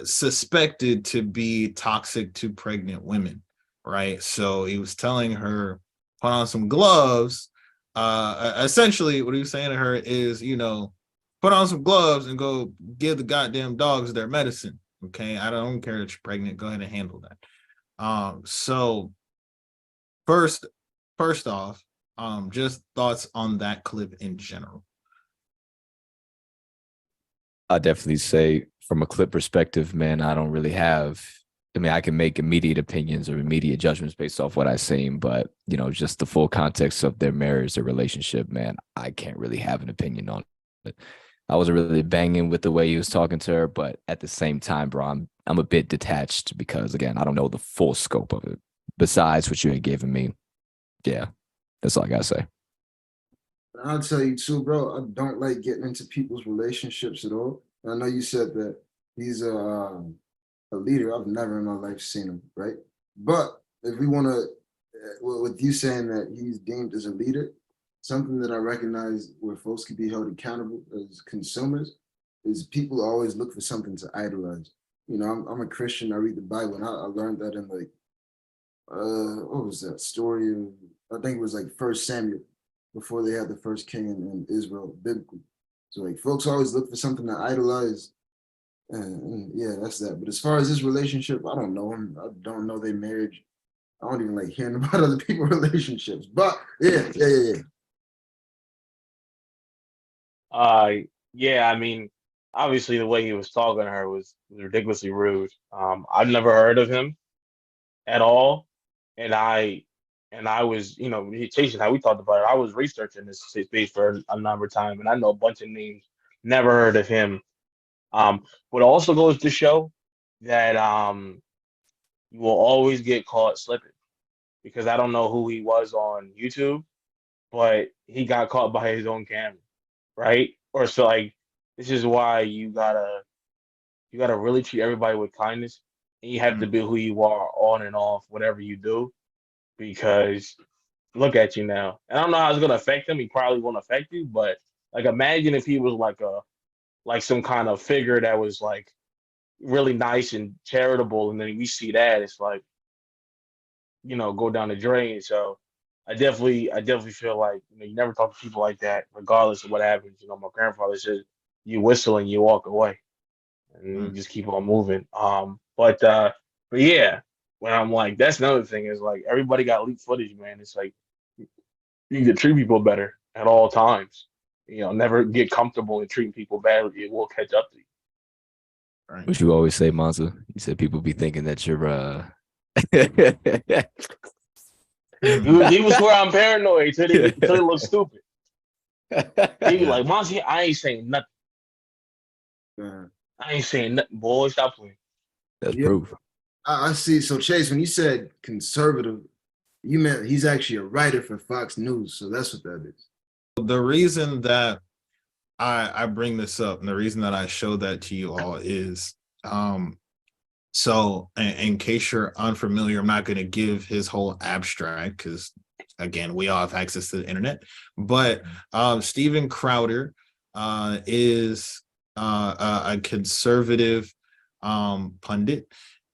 suspected to be toxic to pregnant women, right? So he was telling her, put on some gloves. Essentially what he was saying to her is, put on some gloves and go give the goddamn dogs their medicine. Okay, I don't care that you're pregnant. Go ahead and handle that. So first off, just thoughts on that clip in general. I definitely say from a clip perspective, man, I don't really have. I mean, I can make immediate opinions or immediate judgments based off what I've seen, but just the full context of their marriage, their relationship, man, I can't really have an opinion on it. I wasn't really banging with the way he was talking to her, but at the same time, bro, I'm a bit detached because again, I don't know the full scope of it. Besides what you had given me, yeah, that's all I gotta say. I'll tell you too, bro. I don't like getting into people's relationships at all. I know you said that he's a leader. I've never in my life seen him, right? But if we want to, with you saying that he's deemed as a leader, something that I recognize where folks can be held accountable as consumers is people always look for something to idolize. I'm a Christian. I read the Bible, and I learned that in like, what was that story of? I think it was like First Samuel, before they had the first king in Israel biblically. So like folks always look for something to idolize. And yeah, that's that. But as far as this relationship, I don't know him. I don't know their marriage. I don't even like hearing about other people's relationships. But yeah. Yeah, I mean, obviously the way he was talking to her was ridiculously rude. I've never heard of him at all, and I was, chasing how we talked about it. I was researching this space for a number of times, and I know a bunch of names. Never heard of him. But also goes to show that you will always get caught slipping because I don't know who he was on YouTube, but he got caught by his own camera, right? Or so like this is why you gotta really treat everybody with kindness, and you have to be who you are on and off whatever you do because look at you now. And I don't know how it's gonna affect him. He probably won't affect you, but like imagine if he was like some kind of figure that was like really nice and charitable, and then we see that it's like go down the drain. So I definitely feel like you never talk to people like that, regardless of what happens. My grandfather said you whistle and you walk away, and you just keep on moving. But yeah, when I'm like that's another thing is like everybody got leaked footage, man. It's like you can treat people better at all times. Never get comfortable in treating people badly. It will catch up to you. Right. What you always say, Mansa? You said people be thinking that you're He was swear I'm paranoid until they look stupid. He be like, Monty, I ain't saying nothing. I ain't saying nothing, boy. Stop playing. That's proof. I see. So Chase, when you said conservative, you meant he's actually a writer for Fox News. So that's what that is. The reason that I bring this up and the reason that I show that to you all is so in case you're unfamiliar, I'm not going to give his whole abstract because again, we all have access to the internet, but Steven Crowder is a conservative pundit,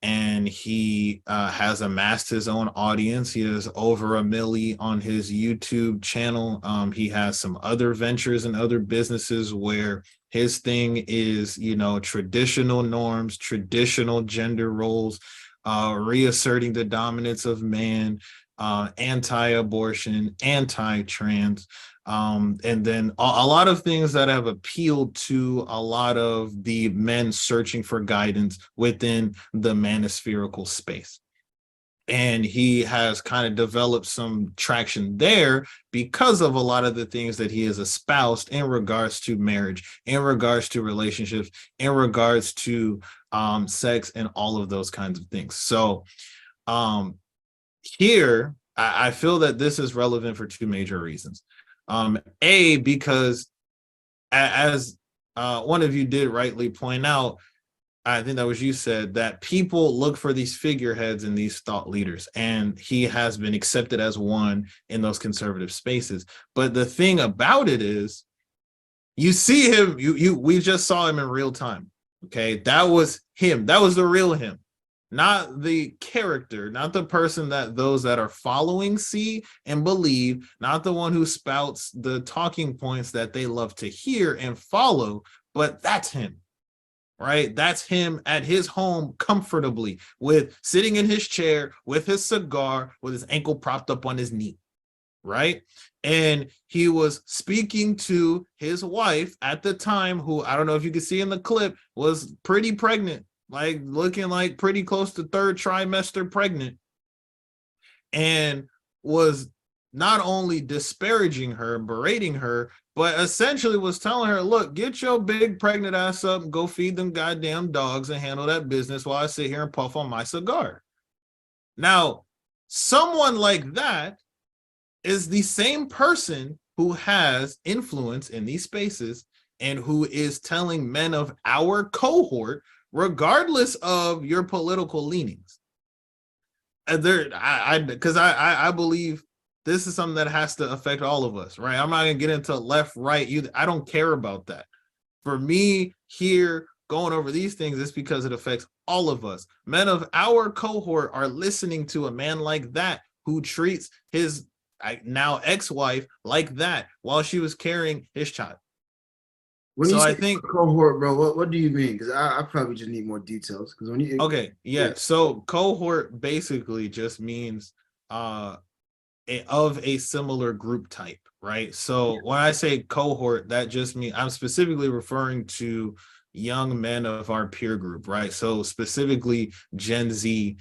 and he has amassed his own audience. He has over 1 million on his YouTube channel. He has some other ventures and other businesses where his thing is, traditional norms, traditional gender roles, reasserting the dominance of man, anti-abortion, anti-trans, and then a lot of things that have appealed to a lot of the men searching for guidance within the manospherical space. And he has kind of developed some traction there because of a lot of the things that he has espoused in regards to marriage, in regards to relationships, in regards to sex and all of those kinds of things. So here, I feel that this is relevant for two major reasons. Because as one of you did rightly point out, I think that was you said that people look for these figureheads and these thought leaders, and he has been accepted as one in those conservative spaces. But the thing about it is, you see him, we just saw him in real time. Okay, that was him. That was the real him, not the character, not the person that those that are following see and believe, not the one who spouts the talking points that they love to hear and follow, but that's him. right? That's him at his home comfortably, with sitting in his chair with his cigar, with his ankle propped up on his knee, right? And he was speaking to his wife at the time, who I don't know if you can see in the clip, was pretty pregnant, like looking like pretty close to third trimester pregnant, and was not only disparaging her, berating her, but essentially was telling her, look, get your big pregnant ass up and go feed them goddamn dogs and handle that business while I sit here and puff on my cigar. Now, someone like that is the same person who has influence in these spaces and who is telling men of our cohort, regardless of your political leanings. Because I believe this is something that has to affect all of us, right? I'm not gonna get into left, right, either. I don't care about that. For me, here going over these things, it's because it affects all of us. Men of our cohort are listening to a man like that who treats his now ex-wife like that while she was carrying his child. When So you say I think cohort, bro, what do you mean? Because I probably just need more details. Because when you okay, yeah. So cohort basically just means of a similar group type, right? So when I say cohort, that just means I'm specifically referring to young men of our peer group, right? So specifically Gen Z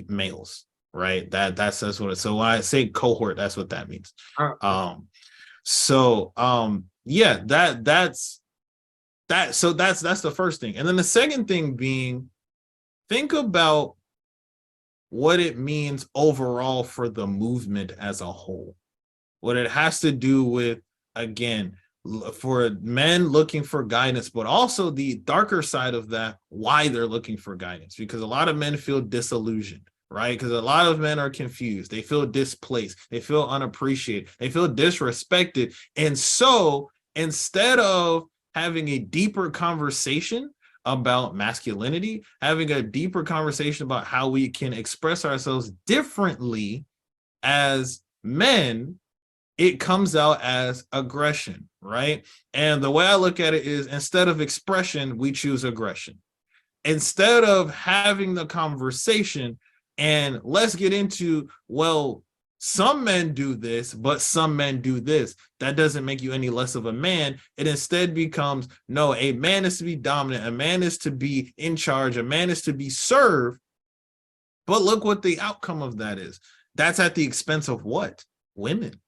males, right? That's what it. So when I say cohort, that's what that means. Yeah, that's the first thing. And then the second thing being, think about what it means overall for the movement as a whole. What it has to do with, again, for men looking for guidance, but also the darker side of that, why they're looking for guidance. Because a lot of men feel disillusioned, right? Because a lot of men are confused. They feel displaced. They feel unappreciated. They feel disrespected. And so instead of having a deeper conversation about masculinity, having a deeper conversation about how we can express ourselves differently as men, it comes out as aggression, right? And the way I look at it is, instead of expression, we choose aggression. Instead of having the conversation and let's get into, well, some men do this, but some men do this. That doesn't make you any less of a man. It instead becomes, no, a man is to be dominant. A man is to be in charge. A man is to be served. But look what the outcome of that is. That's at the expense of what? Women.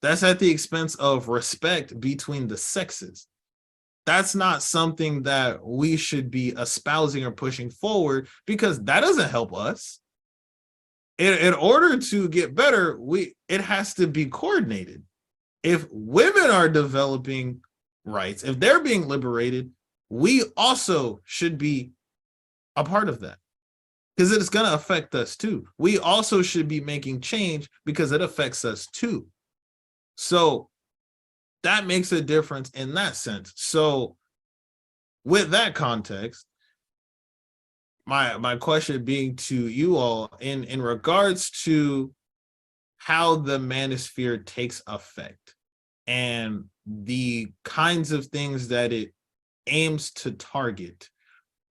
That's at the expense of respect between the sexes. That's not something that we should be espousing or pushing forward, because that doesn't help us. In order to get better, it has to be coordinated. If women are developing rights, if they're being liberated, we also should be a part of that, because it's going to affect us too. We also should be making change because it affects us too. So that makes a difference in that sense. So with that context, my question being to you all in regards to how the manosphere takes effect and the kinds of things that it aims to target,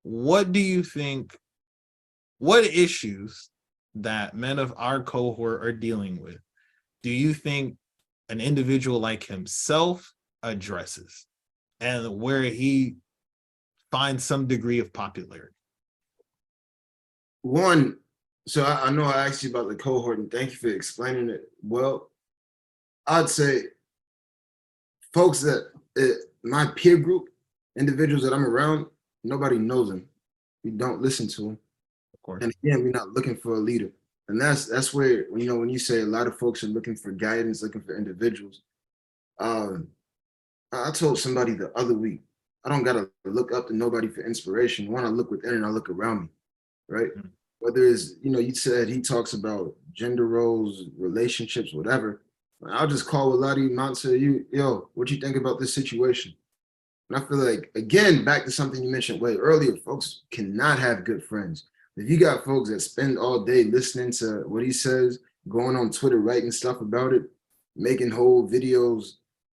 what do you think, what issues that men of our cohort are dealing with do you think an individual like himself addresses, and where he finds some degree of popularity? One, so I know I asked you about the cohort, and thank you for explaining it well. I'd say folks that my peer group, individuals that I'm around, nobody knows them. We don't listen to them. Of course. And again, we're not looking for a leader. And that's where, when you say a lot of folks are looking for guidance, looking for individuals. I told somebody the other week, I don't gotta look up to nobody for inspiration. One, I look within and I look around me, right? Mm-hmm. Whether it's, you said he talks about gender roles, relationships, whatever. I'll just call Waladi, Mansa, yo, what you think about this situation? And I feel like, again, back to something you mentioned way earlier, folks cannot have good friends. If you got folks that spend all day listening to what he says, going on Twitter, writing stuff about it, making whole videos,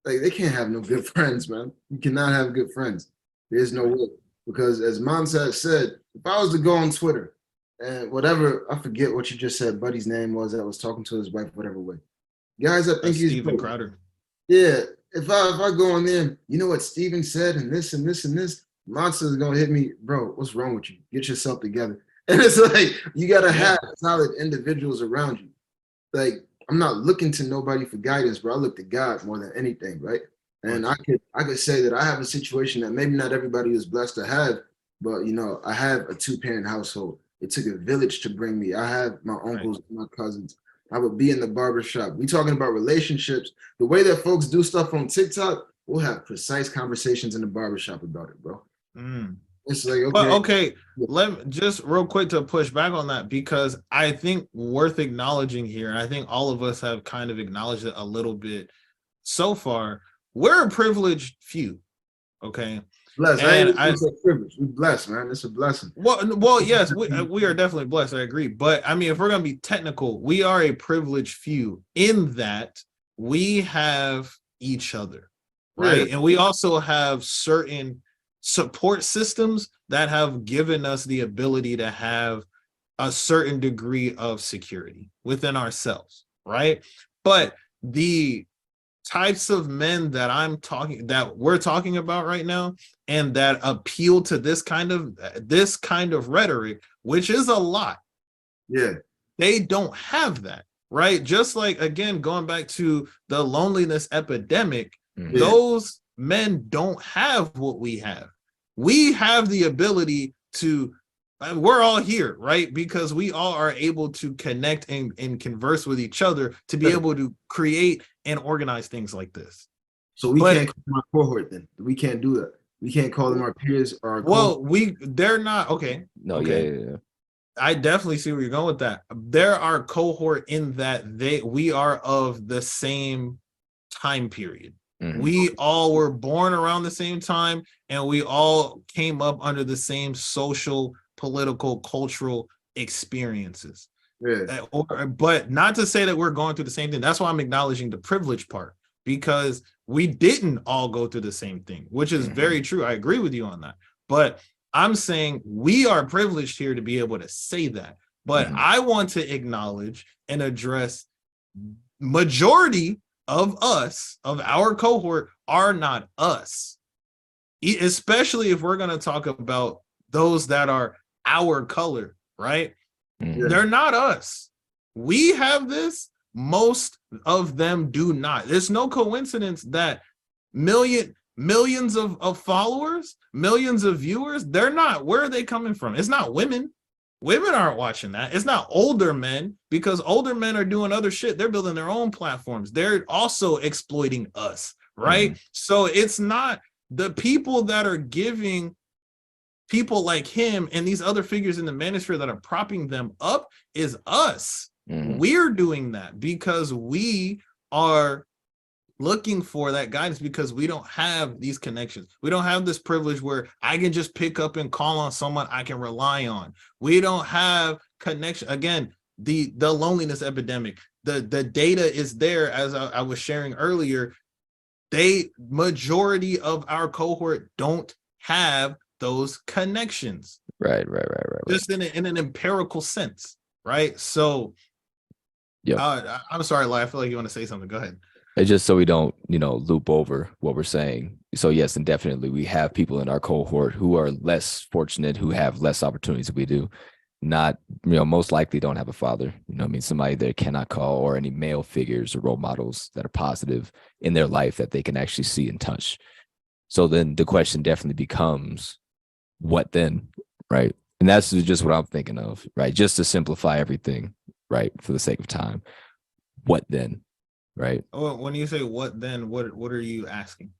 like, they can't have no good friends, man. You cannot have good friends. There's no way. Because as Mansa said, if I was to go on Twitter and whatever, I forget what you just said, buddy's name was that was talking to his wife, whatever way. Guys, I think he's Steven broke. Crowder. Yeah, if I go on there, you know what Steven said and this and this and this, Mansa is gonna hit me, bro. What's wrong with you? Get yourself together. And it's like you gotta have solid individuals around you. Like I'm not looking to nobody for guidance, bro. I look to God more than anything, right? And I could say that I have a situation that maybe not everybody is blessed to have, but you know, I have a 2-parent household. It took a village to bring me. I have my uncles, my cousins. I would be in the barbershop. We talking about relationships. The way that folks do stuff on TikTok, we'll have precise conversations in the barbershop about it, bro. It's like, okay. But okay, let me just real quick to push back on that, because I think worth acknowledging here, and I think all of us have kind of acknowledged it a little bit so far. We're a privileged few, okay? Blessed. And it's a privilege. We're blessed, man. It's a blessing. Well, yes, we are definitely blessed. I agree. But I mean, if we're gonna be technical, we are a privileged few in that we have each other, right? Yeah. And we also have certain support systems that have given us the ability to have a certain degree of security within ourselves, right? But the types of men that we're talking about right now, and that appeal to this kind of rhetoric, which is a lot. Yeah, they don't have that, right? Just like, again, going back to the loneliness epidemic, those men don't have what we have. We have the ability to, we're all here, right? Because we all are able to connect and converse with each other to be able to create and organize things like this. So we can't call them our cohort then. We can't do that. We can't call them our peers or our cohort. They're not, okay. No, okay. Yeah. I definitely see where you're going with that. They're our cohort in that we are of the same time period. We all were born around the same time, and we all came up under the same social, political, cultural experiences. But not to say that we're going through the same thing. That's why I'm acknowledging the privilege part, because we didn't all go through the same thing, which is very true. I agree with you on that. But I'm saying we are privileged here to be able to say that. But I want to acknowledge and address majority of us, of our cohort, are not us. Especially if we're going to talk about those that are our color, right? They're not us. We have this. Most of them do not. There's no coincidence that millions of followers, millions of viewers, they're not, where are they coming from? It's not women. Women aren't watching that. It's not older men, because older men are doing other shit. They're building their own platforms. They're also exploiting us, right? So it's not the people that are giving people like him and these other figures in the manosphere that are propping them up is us. We're doing that because we are looking for that guidance, because we don't have these connections. We don't have this privilege where I can just pick up and call on someone I can rely on. We don't have connection. Again, the loneliness epidemic, the data is there. As I was sharing earlier, majority of our cohort don't have those connections. Right. Just in an empirical sense, right? So I'm sorry, Lai, I feel like you want to say something. Go ahead. It's just so we don't, loop over what we're saying. So yes, and definitely we have people in our cohort who are less fortunate, who have less opportunities than we do. Not, most likely don't have a father, somebody they cannot call, or any male figures or role models that are positive in their life that they can actually see and touch. So then the question definitely becomes, what then, right? And that's just what I'm thinking of, right? Just to simplify everything, right? For the sake of time, what then? Right. Oh, when you say what then, what are you asking?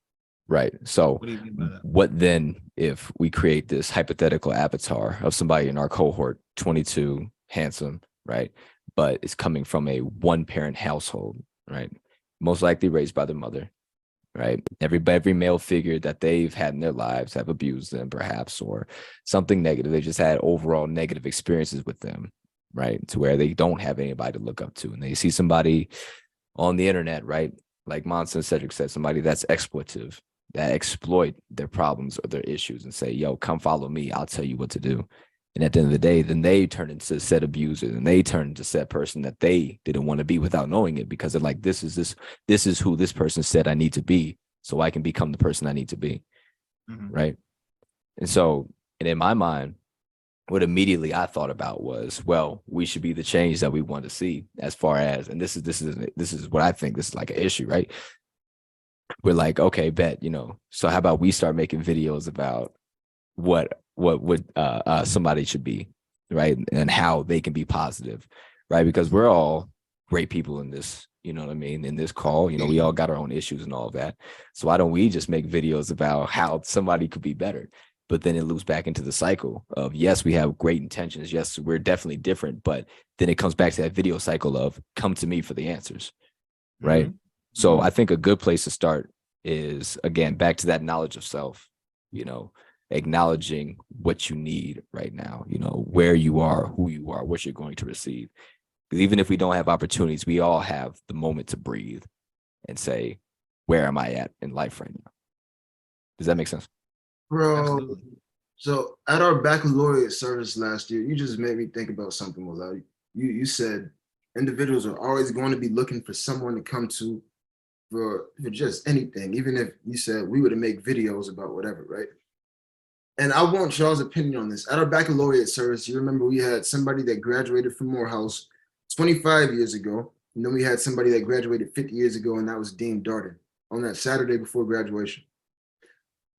Right. So what do you mean by that? What then if we create this hypothetical avatar of somebody in our cohort, 22, handsome, right? But it's coming from a one-parent household, right? Most likely raised by their mother, right? Every male figure that they've had in their lives have abused them, perhaps, or something negative. They just had overall negative experiences with them, right? To where they don't have anybody to look up to, and they see somebody on the internet, right? Like Mansa and Cedric said, somebody that's exploitive, that exploit their problems or their issues and say, yo, come follow me, I'll tell you what to do. And at the end of the day, then they turn into said abuser, and they turn into said person that they didn't want to be without knowing it, because they're like, this is who this person said I need to be, so I can become the person I need to be. Right. And so, and in my mind, what immediately I thought about was, well, we should be the change that we want to see, as far as, and this is what I think, this is like an issue, right? We're like, okay, bet, so how about we start making videos about what would somebody should be, right? And how they can be positive, right? Because we're all great people in this, you know what I mean, in this call, we all got our own issues and all of that. So why don't we just make videos about how somebody could be better? But then it loops back into the cycle of, yes, we have great intentions. Yes, we're definitely different. But then it comes back to that video cycle of come to me for the answers, right? So I think a good place to start is, again, back to that knowledge of self, acknowledging what you need right now, where you are, who you are, what you're going to receive. Because even if we don't have opportunities, we all have the moment to breathe and say, where am I at in life right now? Does that make sense? Bro, Absolutely. so at our baccalaureate service last year, you just made me think about something, Waladi. You said individuals are always going to be looking for someone to come to for just anything, even if you said we were to make videos about whatever, right? And I want y'all's opinion on this. At our baccalaureate service, you remember we had somebody that graduated from Morehouse 25 years ago, and then we had somebody that graduated 50 years ago, and that was Dean Darden on that Saturday before graduation.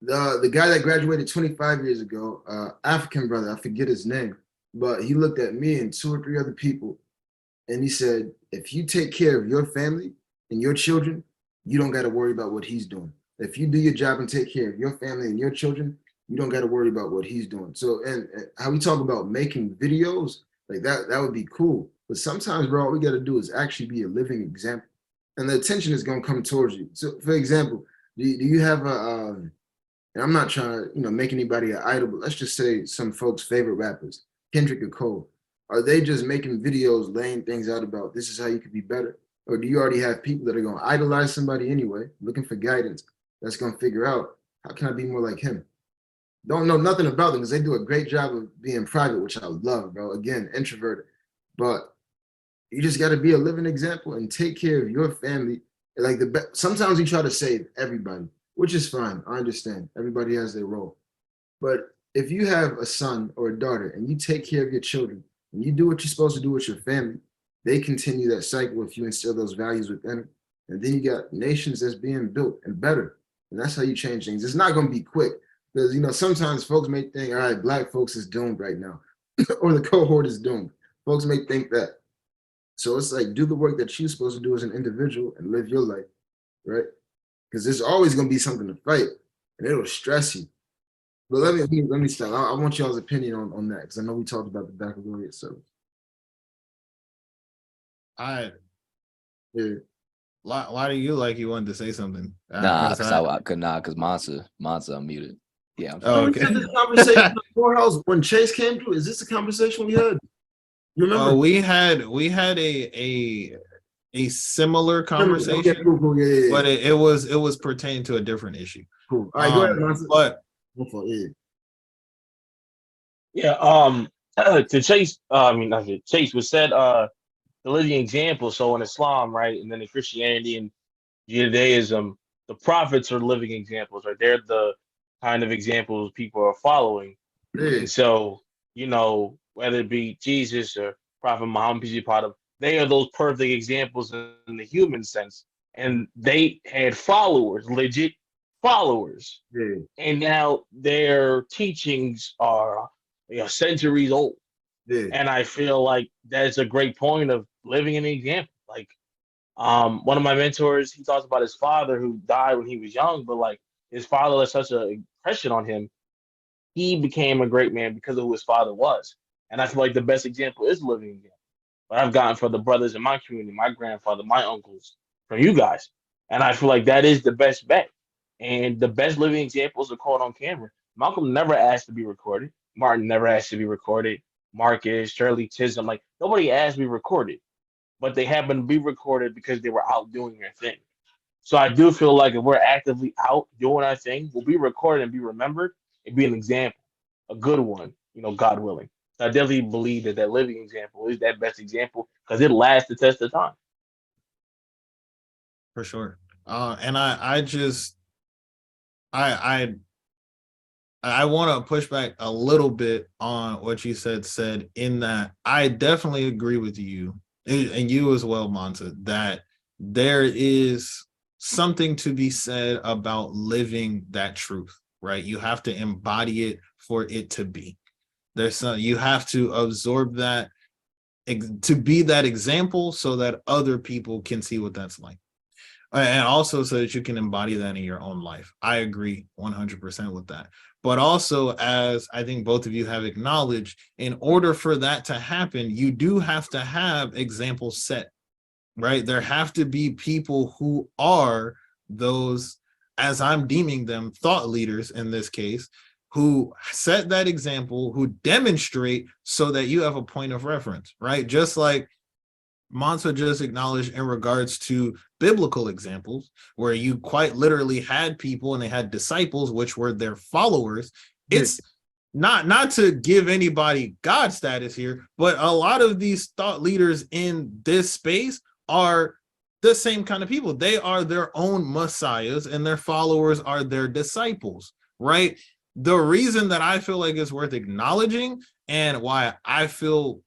The guy that graduated 25 years ago, African brother, I forget his name, but he looked at me and 2 or 3 other people, and he said, if you take care of your family and your children, you don't got to worry about what he's doing. If you do your job and take care of your family and your children, you don't got to worry about what he's doing. So, and how we talk about making videos, like that would be cool. But sometimes, bro, all we got to do is actually be a living example, and the attention is going to come towards you. So, for example, do you have and I'm not trying to, make anybody an idol, but let's just say some folks' favorite rappers, Kendrick or Cole, are they just making videos, laying things out about this is how you could be better? Or do you already have people that are going to idolize somebody anyway, looking for guidance, that's going to figure out, how can I be more like him? Don't know nothing about them because they do a great job of being private, which I love, bro. Again, introverted. But you just got to be a living example and take care of your family. Like sometimes we try to save everybody, which is fine. I understand. Everybody has their role. But if you have a son or a daughter and you take care of your children and you do what you're supposed to do with your family, they continue that cycle if you instill those values with them. And then you got nations that's being built and better. And that's how you change things. It's not going to be quick because, sometimes folks may think, all right, Black folks is doomed right now or the cohort is doomed. Folks may think that. So it's like, do the work that you're supposed to do as an individual and live your life, right? Because there's always going to be something to fight and it'll stress you. But let me stop. I want y'all's opinion on that because I know we talked about the baccalaureate service. Yeah. Why do you wanted to say something? Because Mansa unmuted. Yeah. Okay. This conversation in the courthouse when Chase came through. Is this the conversation we had? You remember? We had a similar conversation, okay, cool. Yeah. but it was pertaining to a different issue. Cool. All right, go ahead, Mansa. But To Chase, not to Chase was said the living example. So in Islam, right, and then in Christianity and Judaism, the prophets are living examples, right? They're the kind of examples people are following. Yeah. And so, whether it be Jesus or Prophet Muhammad, peace be upon him, they are those perfect examples in the human sense. And they had followers, legit followers. Yeah. And now their teachings are centuries old. Yeah. And I feel like that's a great point of living an example. Like, one of my mentors, he talks about his father who died when he was young, but like his father left such an impression on him. He became a great man because of who his father was. And I feel like the best example is living example. But I've gotten from the brothers in my community, my grandfather, my uncles, from you guys. And I feel like that is the best bet. And the best living examples are caught on camera. Malcolm never asked to be recorded. Martin never asked to be recorded. Marcus, Shirley Chisholm, like nobody asked to be recorded. But they happened to be recorded because they were out doing their thing. So I do feel like if we're actively out doing our thing, we'll be recorded and be remembered and be an example, a good one, God willing. I definitely believe that that living example is that best example because it lasts the test of time. For sure. And I just I want to push back a little bit on what you said in that I definitely agree with you and you as well, Mansa, that there is something to be said about living that truth, right? You have to embody it for it to be. You have to absorb that to be that example so that other people can see what that's like. And also so that you can embody that in your own life. I agree 100% with that. But also, as I think both of you have acknowledged, in order for that to happen, you do have to have examples set, right? There have to be people who are those, as I'm deeming them, thought leaders in this case, who set that example, who demonstrate so that you have a point of reference, right? Just like Mansa just acknowledged in regards to biblical examples, where you quite literally had people and they had disciples, which were their followers. It's not to give anybody God status here, but a lot of these thought leaders in this space are the same kind of people. They are their own messiahs and their followers are their disciples, right? The reason that I feel like it's worth acknowledging and why I feel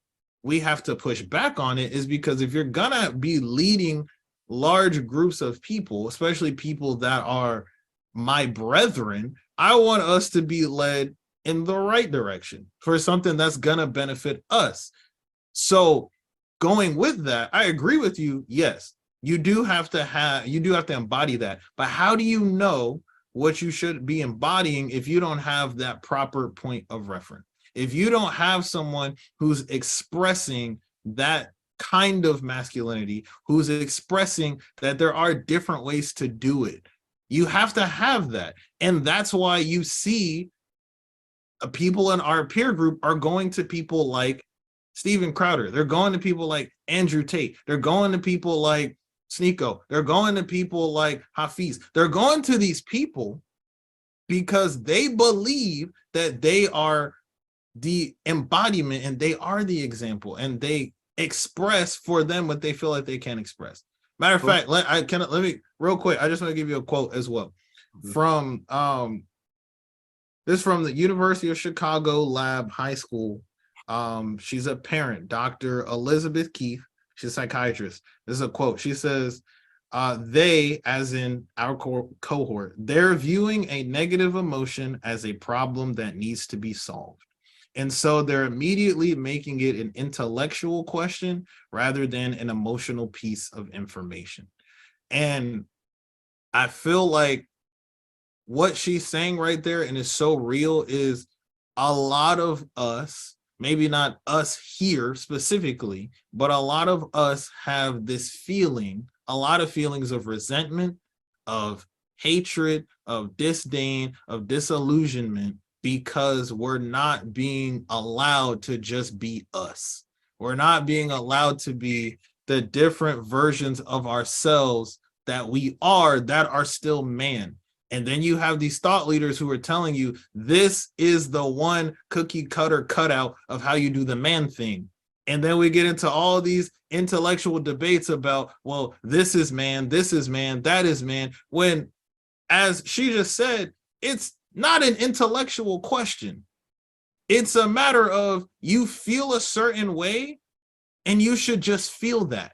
we have to push back on it is because if you're gonna be leading large groups of people, especially people that are my brethren, I want us to be led in the right direction for something that's gonna benefit us. So going with that, I agree with you. Yes, you do have to embody that. But how do you know what you should be embodying if you don't have that proper point of reference? If you don't have someone who's expressing that kind of masculinity, who's expressing that there are different ways to do it, you have to have that. And that's why you see people in our peer group are going to people like Steven Crowder. They're going to people like Andrew Tate. They're going to people like Sneeko. They're going to people like Hafiz. They're going to these people because they believe that they are the embodiment and they are the example and they express for them what they feel like they can express. Matter of fact, let me real quick. I just want to give you a quote as well from this from the University of Chicago Lab High School. She's a parent, Dr. Elizabeth Keefe. She's a psychiatrist. This is a quote. She says, they, as in our cohort, they're viewing a negative emotion as a problem that needs to be solved. And so they're immediately making it an intellectual question rather than an emotional piece of information. And I feel like what she's saying right there, and is so real, is a lot of us, maybe not us here specifically, but a lot of us have this feeling, a lot of feelings of resentment, of hatred, of disdain, of disillusionment, because we're not being allowed to just be us. We're not being allowed to be the different versions of ourselves that we are, that are still man. And then you have these thought leaders who are telling you this is the one cookie cutter cutout of how you do the man thing. And then we get into all these intellectual debates about, well, this is man, that is man. When, as she just said, it's not an intellectual question. It's a matter of you feel a certain way and you should just feel that.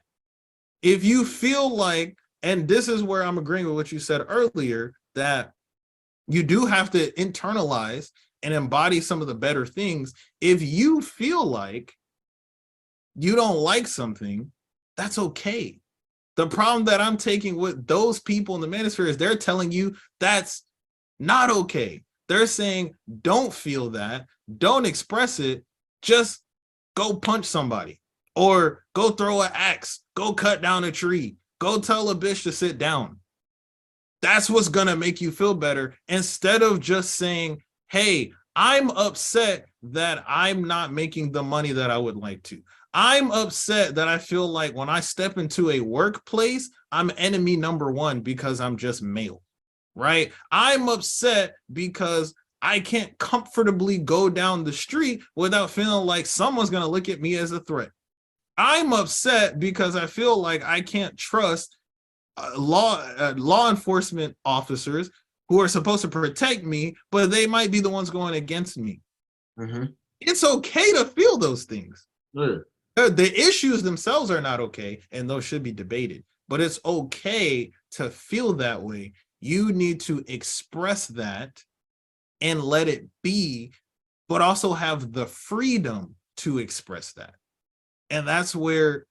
If you feel like, and this is where I'm agreeing with what you said earlier, that you do have to internalize and embody some of the better things. If you feel like you don't like something, that's okay. The problem that I'm taking with those people in the manosphere is they're telling you that's not okay. They're saying, don't feel that, don't express it, just go punch somebody or go throw an axe, go cut down a tree, go tell a bitch to sit down. That's what's gonna make you feel better, instead of just saying, hey, I'm upset that I'm not making the money that I would like to. I'm upset that I feel like when I step into a workplace, I'm enemy number one because I'm just male, right? I'm upset because I can't comfortably go down the street without feeling like someone's going to look at me as a threat. I'm upset because I feel like I can't trust law enforcement officers who are supposed to protect me, but they might be the ones going against me. Mm-hmm. It's okay to feel those things. Yeah. The issues themselves are not okay, and those should be debated. But it's okay to feel that way. You need to express that and let it be, but also have the freedom to express that. And that's where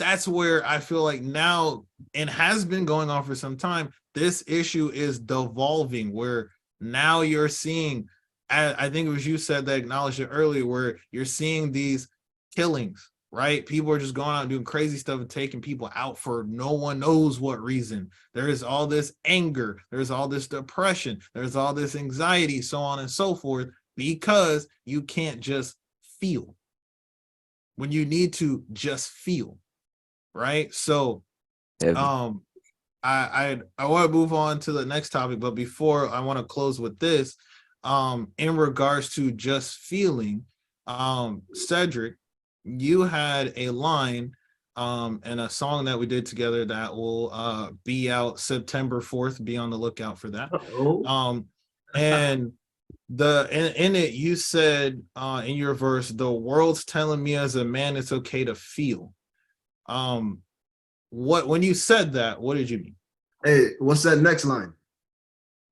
I feel like now, and has been going on for some time, this issue is devolving, where now you're seeing, I think it was you said that acknowledged it earlier, where you're seeing these killings, right? People are just going out and doing crazy stuff and taking people out for no one knows what reason. There is all this anger, there's all this depression, there's all this anxiety, so on and so forth, because you can't just feel when you need to just feel, right? So I want to move on to the next topic, but before, I want to close with this. In regards to just feeling, Cedric, you had a line in a song that we did together that will be out September 4th. Be on the lookout for that. And in it, you said in your verse, the world's telling me as a man it's okay to feel. When you said that, what did you mean? Hey, what's that next line?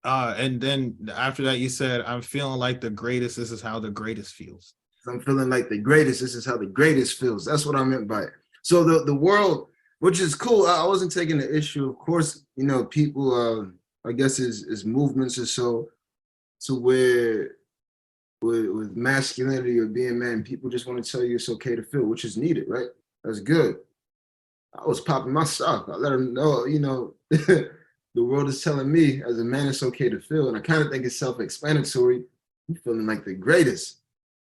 And then after that, you said, I'm feeling like the greatest. This is how the greatest feels. I'm feeling like the greatest. This is how the greatest feels. That's what I meant by it. So the world, which is cool. I wasn't taking the issue. Of course, you know, people, I guess is movements or so to where with masculinity or being man, people just want to tell you it's okay to feel, which is needed, right? That's good. I was popping my stuff. I let them know, you know, the world is telling me as a man it's okay to feel. And I kind of think it's self-explanatory. I'm feeling like the greatest.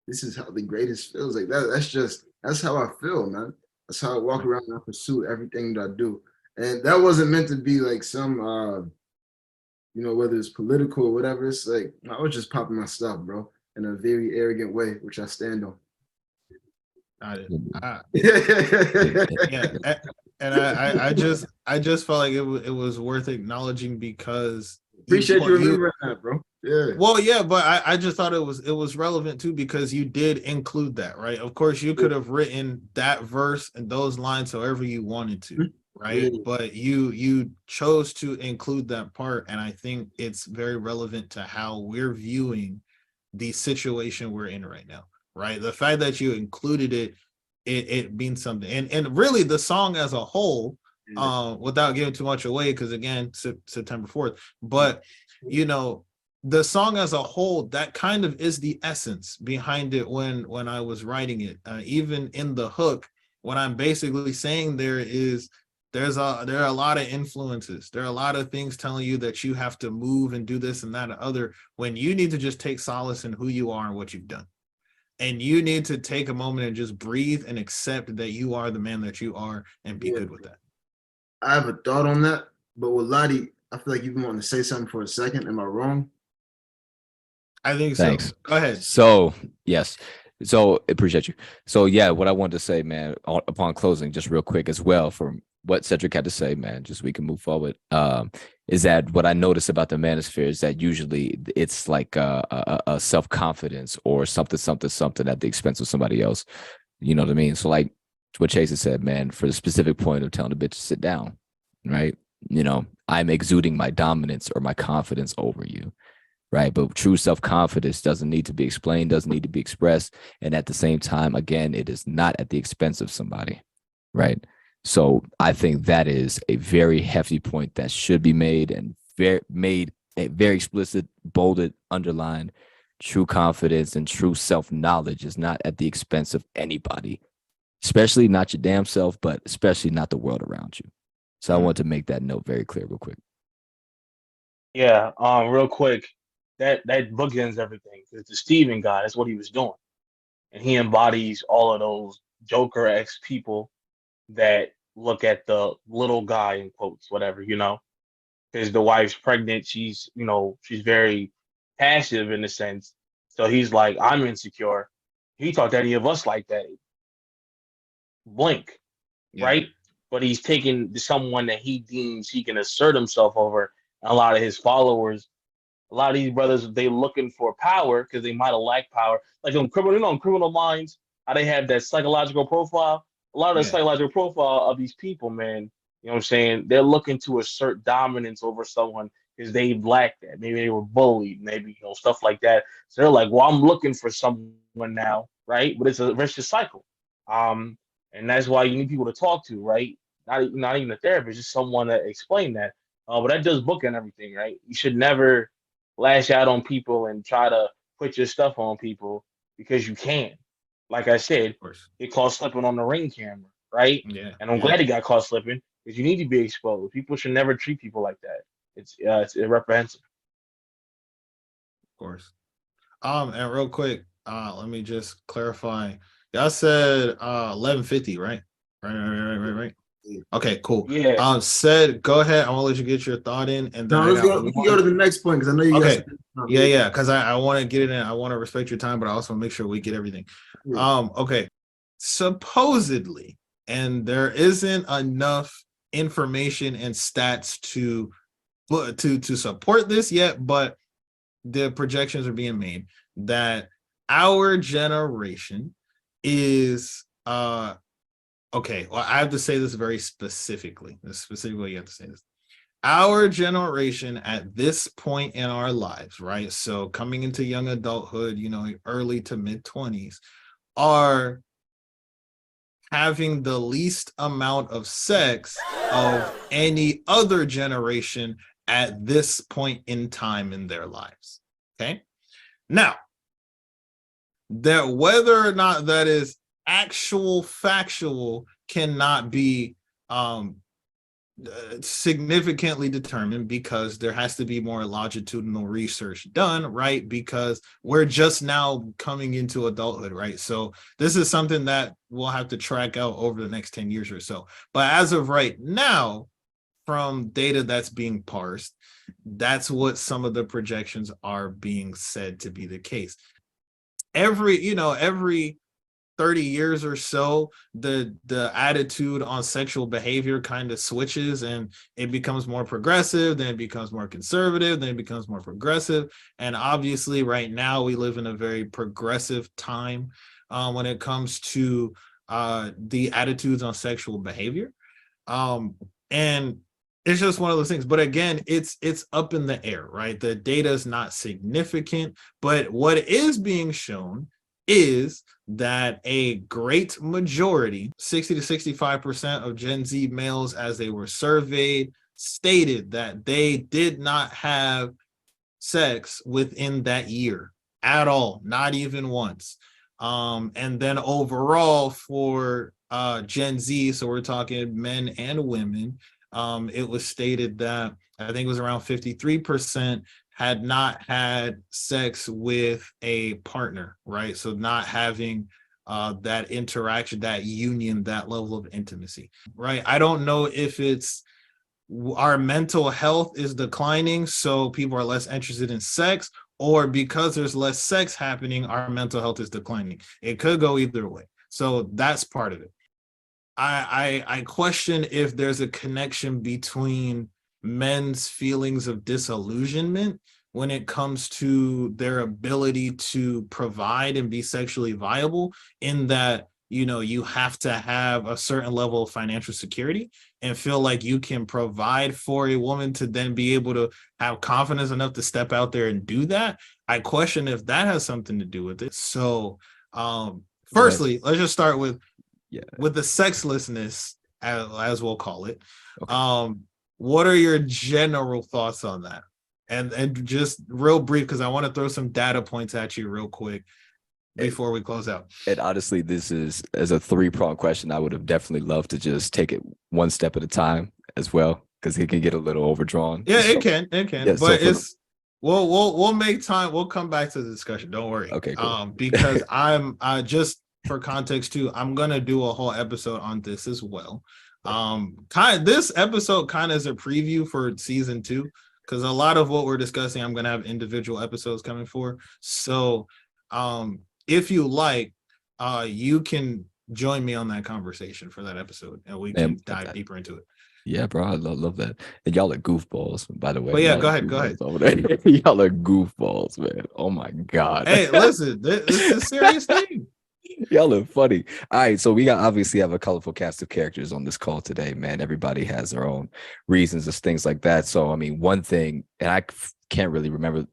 This is how the greatest feels. Like that's how I feel, man. That's how I walk around and I pursue everything that I do. And that wasn't meant to be like some you know, whether it's political or whatever. It's like I was just popping my stuff, bro, in a very arrogant way, which I stand on. Yeah, and I just felt like it was worth acknowledging because appreciate you remembering that, bro. Yeah. Well, yeah, but I just thought it was relevant too because you did include that, right? Of course, you could have written that verse and those lines however you wanted to, right? Yeah. But you chose to include that part, and I think it's very relevant to how we're viewing the situation we're in right now, right? The fact that you included it means something, and really the song as a whole, without giving too much away, because again, September 4th, but you know, the song as a whole, that kind of is the essence behind it. When I was writing it, even in the hook, what I'm basically saying there are a lot of influences. There are a lot of things telling you that you have to move and do this and that and other, when you need to just take solace in who you are and what you've done. And you need to take a moment and just breathe and accept that you are the man that you are and be good with that. I have a thought on that, but Waladi, I feel like you've been wanting to say something for a second. Am I wrong? I think so. Thanks. Go ahead. So, yes. So, appreciate you. So, yeah, what I wanted to say, man, upon closing, just real quick as well, from what Cedric had to say, man, just we can move forward, is that what I noticed about the manosphere is that usually it's like a self-confidence or something at the expense of somebody else. You know what I mean? So, like what Chase had said, man, for the specific point of telling the bitch to sit down, right? You know, I'm exuding my dominance or my confidence over you. Right. But true self-confidence doesn't need to be explained, doesn't need to be expressed. And at the same time, again, it is not at the expense of somebody. Right. So I think that is a very hefty point that should be made and made very explicit, bolded, underlined. True confidence and true self-knowledge is not at the expense of anybody, especially not your damn self, but especially not the world around you. So I want to make that note very clear real quick. Yeah, real quick. That bookends everything. Because the Steven guy, that's what he was doing. And he embodies all of those Joker-esque people that look at the little guy in quotes, whatever, because the wife's pregnant. She's, she's very passive in a sense. So he's like, I'm insecure. He thought any of us like that. Blink, Yeah. right? But he's taking someone that he deems he can assert himself over. A lot of his followers, a lot of these brothers, they looking for power because they might have lacked power. Like on criminal, on Criminal Minds, how they have that psychological profile. A lot of the Yeah. psychological profile of these people, man, you know what I'm saying? They're looking to assert dominance over someone because they lacked that. Maybe they were bullied, maybe stuff like that. So they're like, well, I'm looking for someone now, right? But it's a vicious cycle. And that's why you need people to talk to, right? Not even a therapist, just someone that explain that. But that does book and everything, right? You should never lash out on people and try to put your stuff on people because you can. Like I said, Of course. get caught slipping on the ring camera, right? Yeah. And I'm glad he got caught slipping because you need to be exposed. People should never treat people like that. It's reprehensible. Of course. And real quick, let me just clarify. Y'all said 11:50, right? Right. Okay, cool. Yeah. Said, go ahead. I want to let you get your thought in, and then we can go to the next point because I know you guys. Okay. Yeah. Because I want to get it in. I want to respect your time, but I also make sure we get everything. Yeah. Okay. Supposedly, and there isn't enough information and stats to support this yet, but the projections are being made that our generation is okay. Well, I have to say this very specifically. You have to say this. Our generation at this point in our lives, right? So coming into young adulthood, early to mid 20s, are having the least amount of sex of any other generation at this point in time in their lives. Okay. Now, that whether or not that is factual cannot be significantly determined because there has to be more longitudinal research done, right? Because we're just now coming into adulthood, right? So this is something that we'll have to track out over the next 10 years or so. But as of right now, from data that's being parsed, that's what some of the projections are being said to be the case. Every 30 years or so, the attitude on sexual behavior kind of switches and it becomes more progressive, then it becomes more conservative, then it becomes more progressive. And obviously right now we live in a very progressive time when it comes to the attitudes on sexual behavior. And it's just one of those things. But again, it's up in the air, right? The data is not significant, but what is being shown is that a great majority, 60 to 65% of Gen Z males, as they were surveyed, stated that they did not have sex within that year at all, not even once. And then overall for Gen Z, so we're talking men and women, it was stated that I think it was around 53% had not had sex with a partner, right? So not having that interaction, that union, that level of intimacy, right? I don't know if it's our mental health is declining, so people are less interested in sex, or because there's less sex happening, our mental health is declining. It could go either way. So that's part of it. I question if there's a connection between men's feelings of disillusionment when it comes to their ability to provide and be sexually viable, in that, you have to have a certain level of financial security and feel like you can provide for a woman to then be able to have confidence enough to step out there and do that. I question if that has something to do with it. So firstly, let's just start with the sexlessness, as we'll call it. Okay. What are your general thoughts on that? And just real brief, because I want to throw some data points at you real quick before we close out. And honestly, this is as a 3-pronged question. I would have definitely loved to just take it one step at a time as well, because it can get a little overdrawn. Yeah, it can. Yeah, but so we'll make time. We'll come back to the discussion. Don't worry. Okay, cool. Because I'm just for context too, I'm gonna do a whole episode on this as well. This episode kind of is a preview for season 2, because a lot of what we're discussing, I'm gonna have individual episodes coming for. So, if you like, you can join me on that conversation for that episode, and we can dive deeper into it. Yeah, bro, I love that. And y'all are goofballs, by the way. But yeah, Y'all go are ahead. goofballs over there. Y'all are goofballs, man. Oh my God. Hey, listen, this is a serious thing. Y'all are funny. All right, so we obviously have a colorful cast of characters on this call today, man. Everybody has their own reasons, as things like that. So, I mean, one thing, and I can't really remember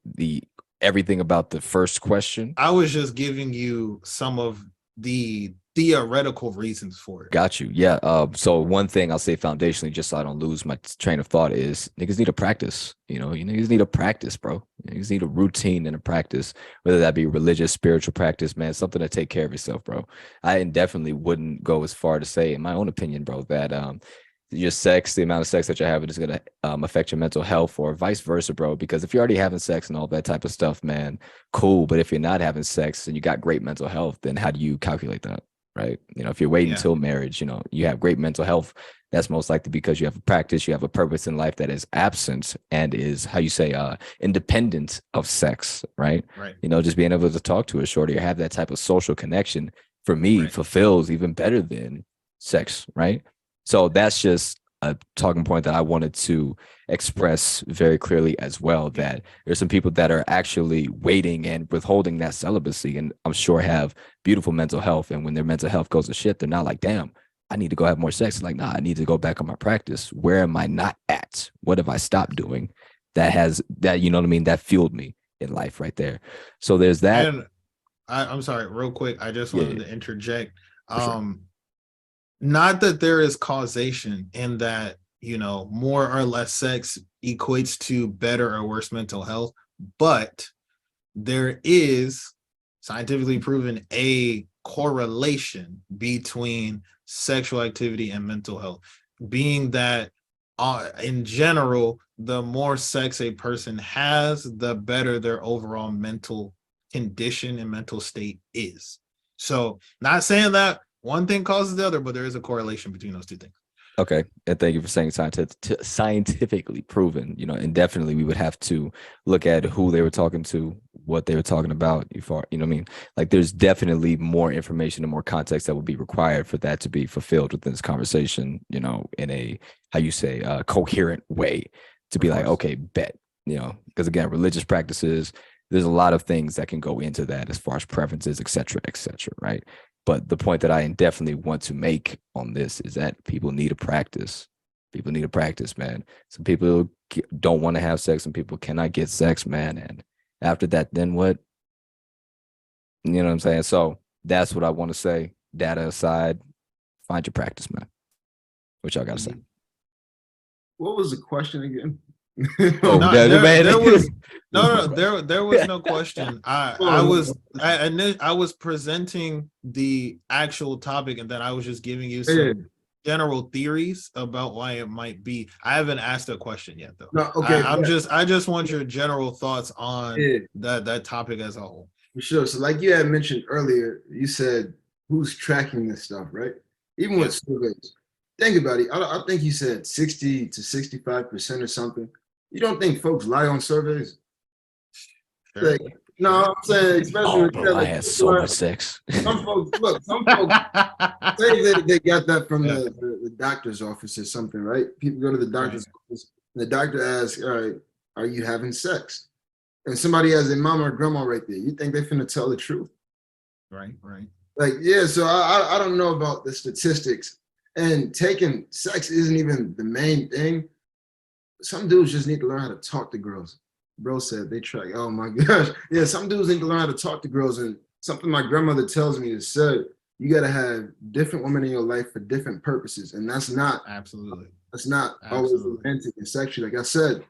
everything about the first question. I was just giving you some of the theoretical reasons for it. Got you. Yeah. So one thing I'll say foundationally, just so I don't lose my train of thought, is niggas need to practice. You niggas need to practice, bro. Niggas need a routine and a practice, whether that be religious, spiritual practice, man, something to take care of yourself, bro. I definitely wouldn't go as far to say, in my own opinion, bro, that your sex, the amount of sex that you're having is going to affect your mental health, or vice versa, bro. Because if you're already having sex and all that type of stuff, man, cool. But if you're not having sex and you got great mental health, then how do you calculate that? Right. If you're waiting until marriage, you have great mental health. That's most likely because you have a practice, you have a purpose in life that is absent and is, how you say, independent of sex. Right. Just being able to talk to a shorty or have that type of social connection, for me, fulfills even better than sex. Right. So that's just a talking point that I wanted to express very clearly as well, that there's some people that are actually waiting and withholding that celibacy, and I'm sure have beautiful mental health. And when their mental health goes to shit, they're not like, damn, I need to go have more sex. Like, nah, I need to go back on my practice. Where am I not at? What have I stopped doing that has that, you know what I mean, that fueled me in life right there. So there's that. And I'm sorry, real quick, I just wanted to interject. Not that there is causation in that, more or less sex equates to better or worse mental health, but there is scientifically proven a correlation between sexual activity and mental health, being that in general, the more sex a person has, the better their overall mental condition and mental state is. So, not saying that one thing causes the other, but there is a correlation between those two things. Okay. And thank you for saying scientifically proven, and definitely we would have to look at who they were talking to, what they were talking about. You know what I mean? Like, there's definitely more information and more context that would be required for that to be fulfilled within this conversation, in a, how you say, coherent way, to be like, okay, bet, because again, religious practices, there's a lot of things that can go into that as far as preferences, et cetera, right? But the point that I definitely want to make on this is that people need to practice. People need to practice, man. Some people don't want to have sex. Some people cannot get sex, man. And after that, then what? You know what I'm saying? So that's what I want to say. Data aside, find your practice, man. What y'all got to say? What was the question again? There was no question. I was presenting the actual topic, and then I was just giving you some general theories about why it might be. I haven't asked a question yet, though. No, okay. I just want your general thoughts on that topic as a whole. For sure. So, like you had mentioned earlier, you said who's tracking this stuff, right? Even with surveys. Think about it. I think you said 60 to 65% or something. You don't think folks lie on surveys? Sure. Like, no, I'm saying, especially bro, I had so much sex. Some folks say they got that from the doctor's office or something, right? People go to the doctor's office, and the doctor asks, all right, are you having sex? And somebody has their mama or grandma right there. You think they're finna tell the truth? Right. Like, yeah, so I don't know about the statistics. And taking sex isn't even the main thing. Some dudes just need to learn how to talk to girls. Bro said they try. Oh my gosh. Yeah, some dudes need to learn how to talk to girls. And something my grandmother tells me is said, you got to have different women in your life for different purposes. And that's not always romantic and sexual. Like I said,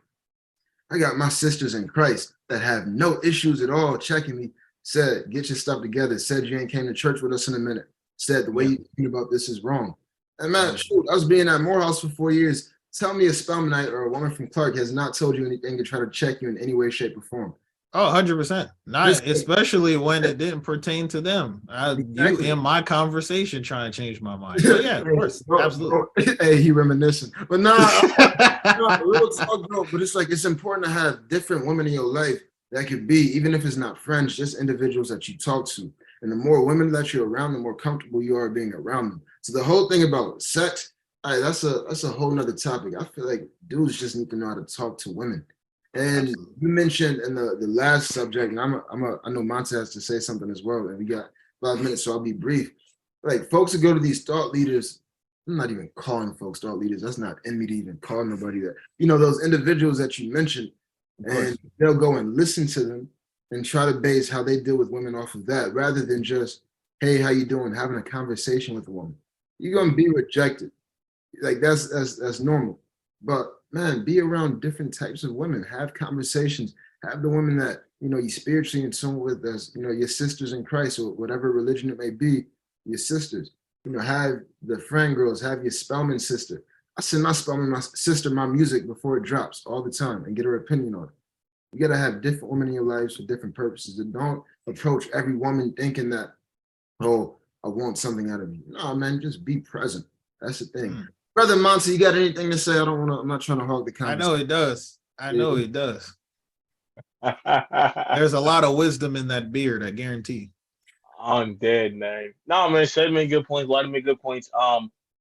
I got my sisters in Christ that have no issues at all checking me, said, get your stuff together, said you ain't came to church with us in a minute, said the way you think about this is wrong. And man, shoot, I was being at Morehouse for 4 years. Tell me a Spelmanite or a woman from Clark has not told you anything to try to check you in any way, shape, or form. Oh, 100%. Not Just- especially when it didn't pertain to them. You Exactly. in my conversation trying to change my mind. But yeah, of course, absolutely. Hey, he reminiscing. But nah, no, real talk, bro. But it's like it's important to have different women in your life that could be, even if it's not friends, just individuals that you talk to. And the more women that you're around, the more comfortable you are being around them. So the whole thing about sex, all right, that's a whole nother topic. I feel like dudes just need to know how to talk to women. And Absolutely. you mentioned in the last subject, and I know Mansa has to say something as well, and we got 5 minutes, so I'll be brief. Like folks that go to these thought leaders, I'm not even calling folks thought leaders. That's not in me to even call nobody that. You know, those individuals that you mentioned, Of course. and they'll go and listen to them and try to base how they deal with women off of that, rather than just, hey, how you doing? Having a conversation with a woman. You're gonna be rejected. Like that's normal. But man, be around different types of women. Have conversations. Have the women that you spiritually in tune with, as your sisters in Christ or whatever religion it may be, your sisters. Have the friend girls. Have your Spellman sister. I send my Spellman my sister my music before it drops all the time and get her opinion on it. You gotta have different women in your lives for different purposes, and don't approach every woman thinking that, oh, I want something out of you. No, man, just be present. That's the thing. Brother Mansa, you got anything to say? I'm not trying to hog the I conversation. know it does. I know it does. There's a lot of wisdom in that beard, I guarantee. I'm dead, man. No, man, said many good points. A lot of many good points.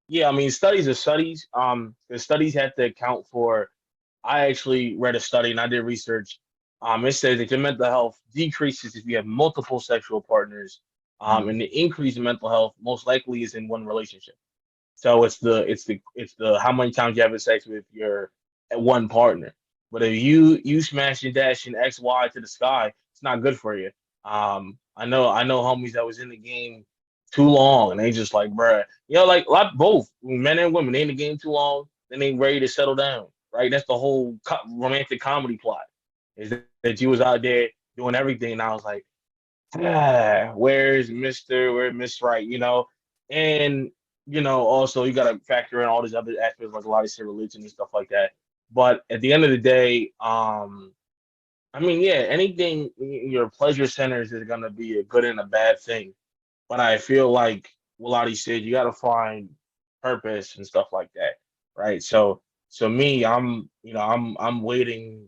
Yeah, I mean, studies are studies. The studies have to account for. I actually read a study and I did research. It says that your mental health decreases if you have multiple sexual partners. And the increase in mental health most likely is in one relationship. So it's the how many times you have sex with your one partner. But if you smash and dash and XY to the sky, it's not good for you. I know homies that was in the game too long and they just like, bruh, like both men and women, they in the game too long, then they ready to settle down, right? That's the whole romantic comedy plot, is that you was out there doing everything, and I was like, where's Miss Right, and also you got to factor in all these other aspects, like a lot of say religion and stuff like that. But at the end of the day, I mean, yeah, anything your pleasure centers is gonna be a good and a bad thing. But I feel like Waladi said, you got to find purpose and stuff like that, right? So me, I'm waiting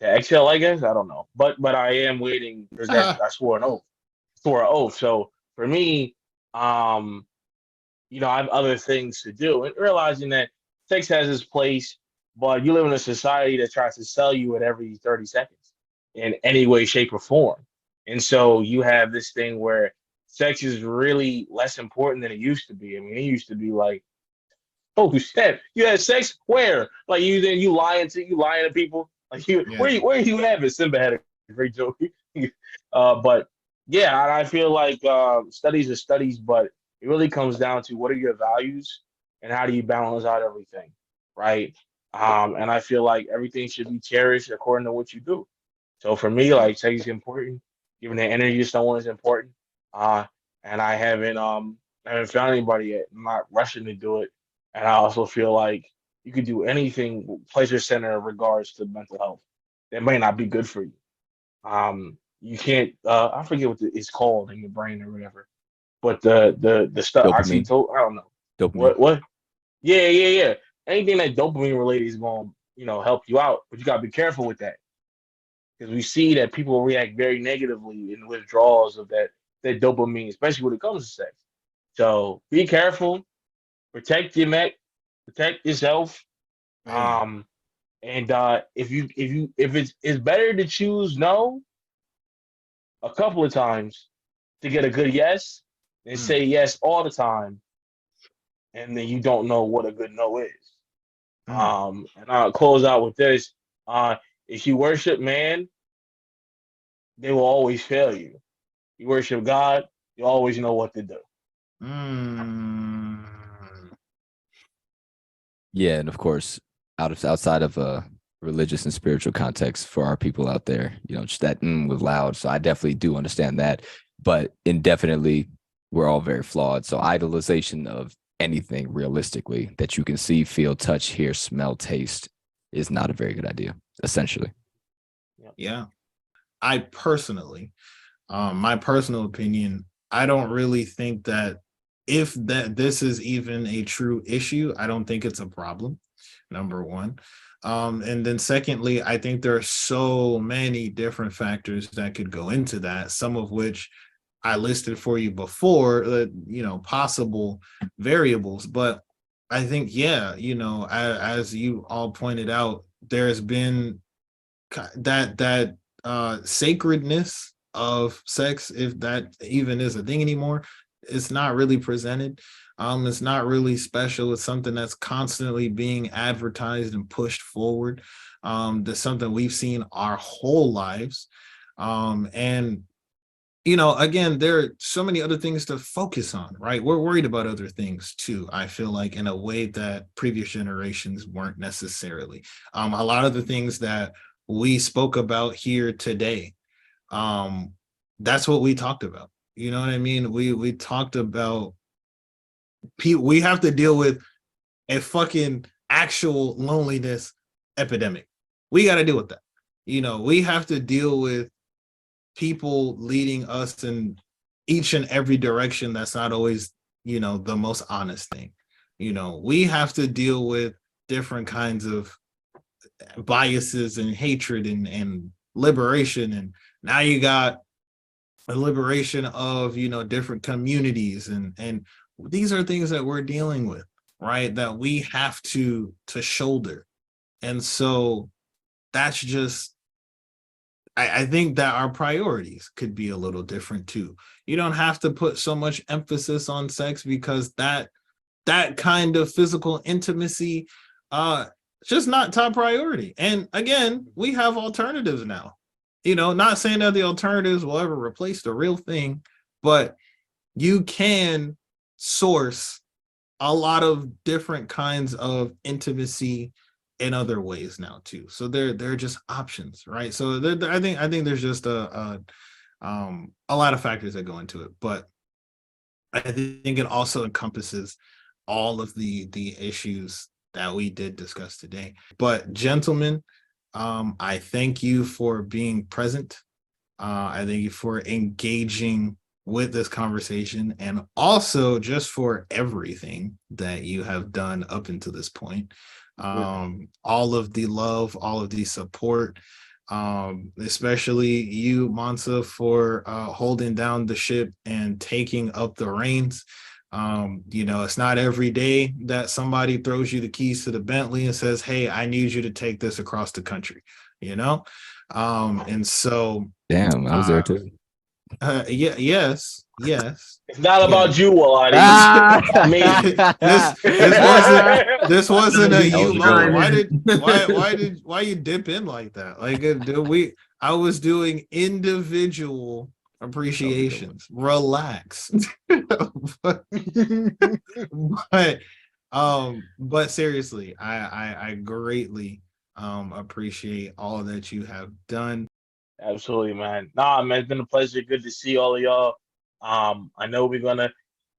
to exhale, I guess. I don't know, but I am waiting because that I swore an oath. So for me, I have other things to do, and realizing that sex has its place, but you live in a society that tries to sell you it every 30 seconds in any way, shape, or form. And so you have this thing where sex is really less important than it used to be. I mean, it used to be like, oh shit, you had sex where? Like you lying to people. Like where you have it? Simba had a great joke. But yeah, I feel like studies are studies, but it really comes down to what are your values and how do you balance out everything, right? And I feel like everything should be cherished according to what you do. So for me, like sex is important, giving the energy to someone is important. Uh, and I haven't found anybody yet. I'm not rushing to do it. And I also feel like you could do anything pleasure center in regards to mental health. That might not be good for you. You can't I forget what it's called in your brain or whatever. But the stuff Dopamine. I don't know. Dopamine. What? Yeah. Anything that dopamine related is going help you out, but you gotta be careful with that. Because we see that people react very negatively in withdrawals of that dopamine, especially when it comes to sex. So be careful, protect your neck, protect yourself. Um, and if it's better to choose no a couple of times to get a good yes than say yes all the time, and then you don't know what a good no is. And I'll close out with this. If you worship man, they will always fail you. You worship God, you always know what to do. Yeah, and of course, outside of a religious and spiritual context for our people out there, just that was loud. So I definitely do understand that, but indefinitely, we're all very flawed. So idolization of anything realistically that you can see, feel, touch, hear, smell, taste is not a very good idea, essentially. Yeah. I personally, my personal opinion, I don't really think that if that this is even a true issue, I don't think it's a problem. Number one. And then secondly, I think there are so many different factors that could go into that, some of which I listed for you before, possible variables. But I think, yeah, as you all pointed out, there's been that sacredness of sex, if that even is a thing anymore. It's not really presented. It's not really special. It's something that's constantly being advertised and pushed forward. That's something we've seen our whole lives. And again, there are so many other things to focus on, right? We're worried about other things too, I feel like, in a way that previous generations weren't necessarily. A lot of the things that we spoke about here today, that's what we talked about. You know what I mean? We talked about we have to deal with a fucking actual loneliness epidemic. We got to deal with that. We have to deal with people leading us in each and every direction that's not always, the most honest thing. We have to deal with different kinds of biases and hatred and liberation. And now you got a liberation of, different communities. And these are things that we're dealing with, right? That we have to shoulder. And so that's just, I think that our priorities could be a little different too. You don't have to put so much emphasis on sex, because that kind of physical intimacy, just not top priority. And again, we have alternatives now. Not saying that the alternatives will ever replace the real thing, but you can source a lot of different kinds of intimacy in other ways now too. So they're just options, right? So I think there's just a lot of factors that go into it, but I think it also encompasses all of the issues that we did discuss today. But gentlemen, I thank you for being present. I thank you for engaging with this conversation, and also just for everything that you have done up until this point. All of the love, all of the support, especially you, Mansa, for holding down the ship and taking up the reins. It's not every day that somebody throws you the keys to the Bentley and says, hey, I need you to take this across the country, and so Damn, I was there too. Yes. It's not about you, Waladi. This wasn't a you moment. Right. Why you dip in like that? Like, I was doing individual appreciations. Relax. but seriously, I greatly appreciate all that you have done. Absolutely, man. Nah, man, it's been a pleasure. Good to see all of y'all. I know we're gonna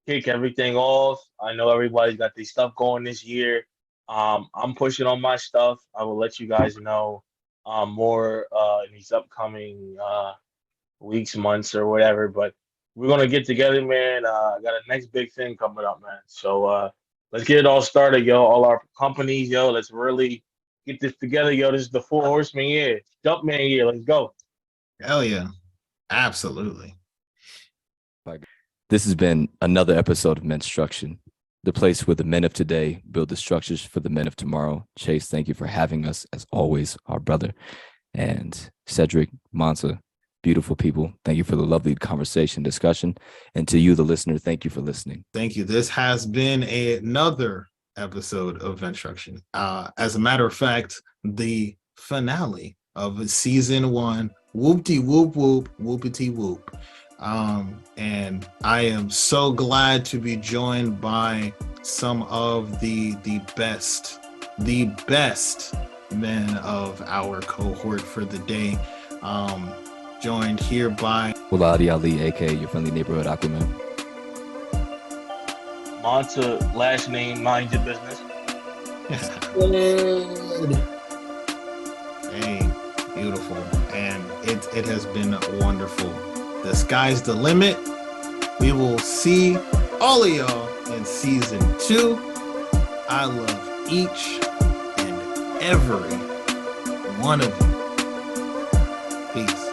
kick everything off. I know everybody's got their stuff going this year. I'm pushing on my stuff. I will let you guys know more in these upcoming weeks, months, or whatever. But we're gonna get together, man. I got a next big thing coming up, man. So let's get it all started, yo. All our companies, yo. Let's really get this together, yo. This is the 4 Horseman year, Jumpman year. Let's go. Hell yeah. Absolutely. This has been another episode of Menstruction, the place where the men of today build the structures for the men of tomorrow. Chase, thank you for having us, as always, our brother. And Cedric, Mansa, beautiful people, thank you for the lovely conversation, discussion. And to you, the listener, thank you for listening. Thank you. This has been another episode of Menstruction. As a matter of fact, the finale of season 1. Whoop-de whoop whoop, whoopity whoop. And I am so glad to be joined by some of the best men of our cohort for the day. Joined here by Waladi Ali, aka your friendly neighborhood Aquaman. Mansa, last name, mind your business. Hey, beautiful, and it has been wonderful. The sky's the limit. We will see all of y'all in season 2. I love each and every one of you. Peace.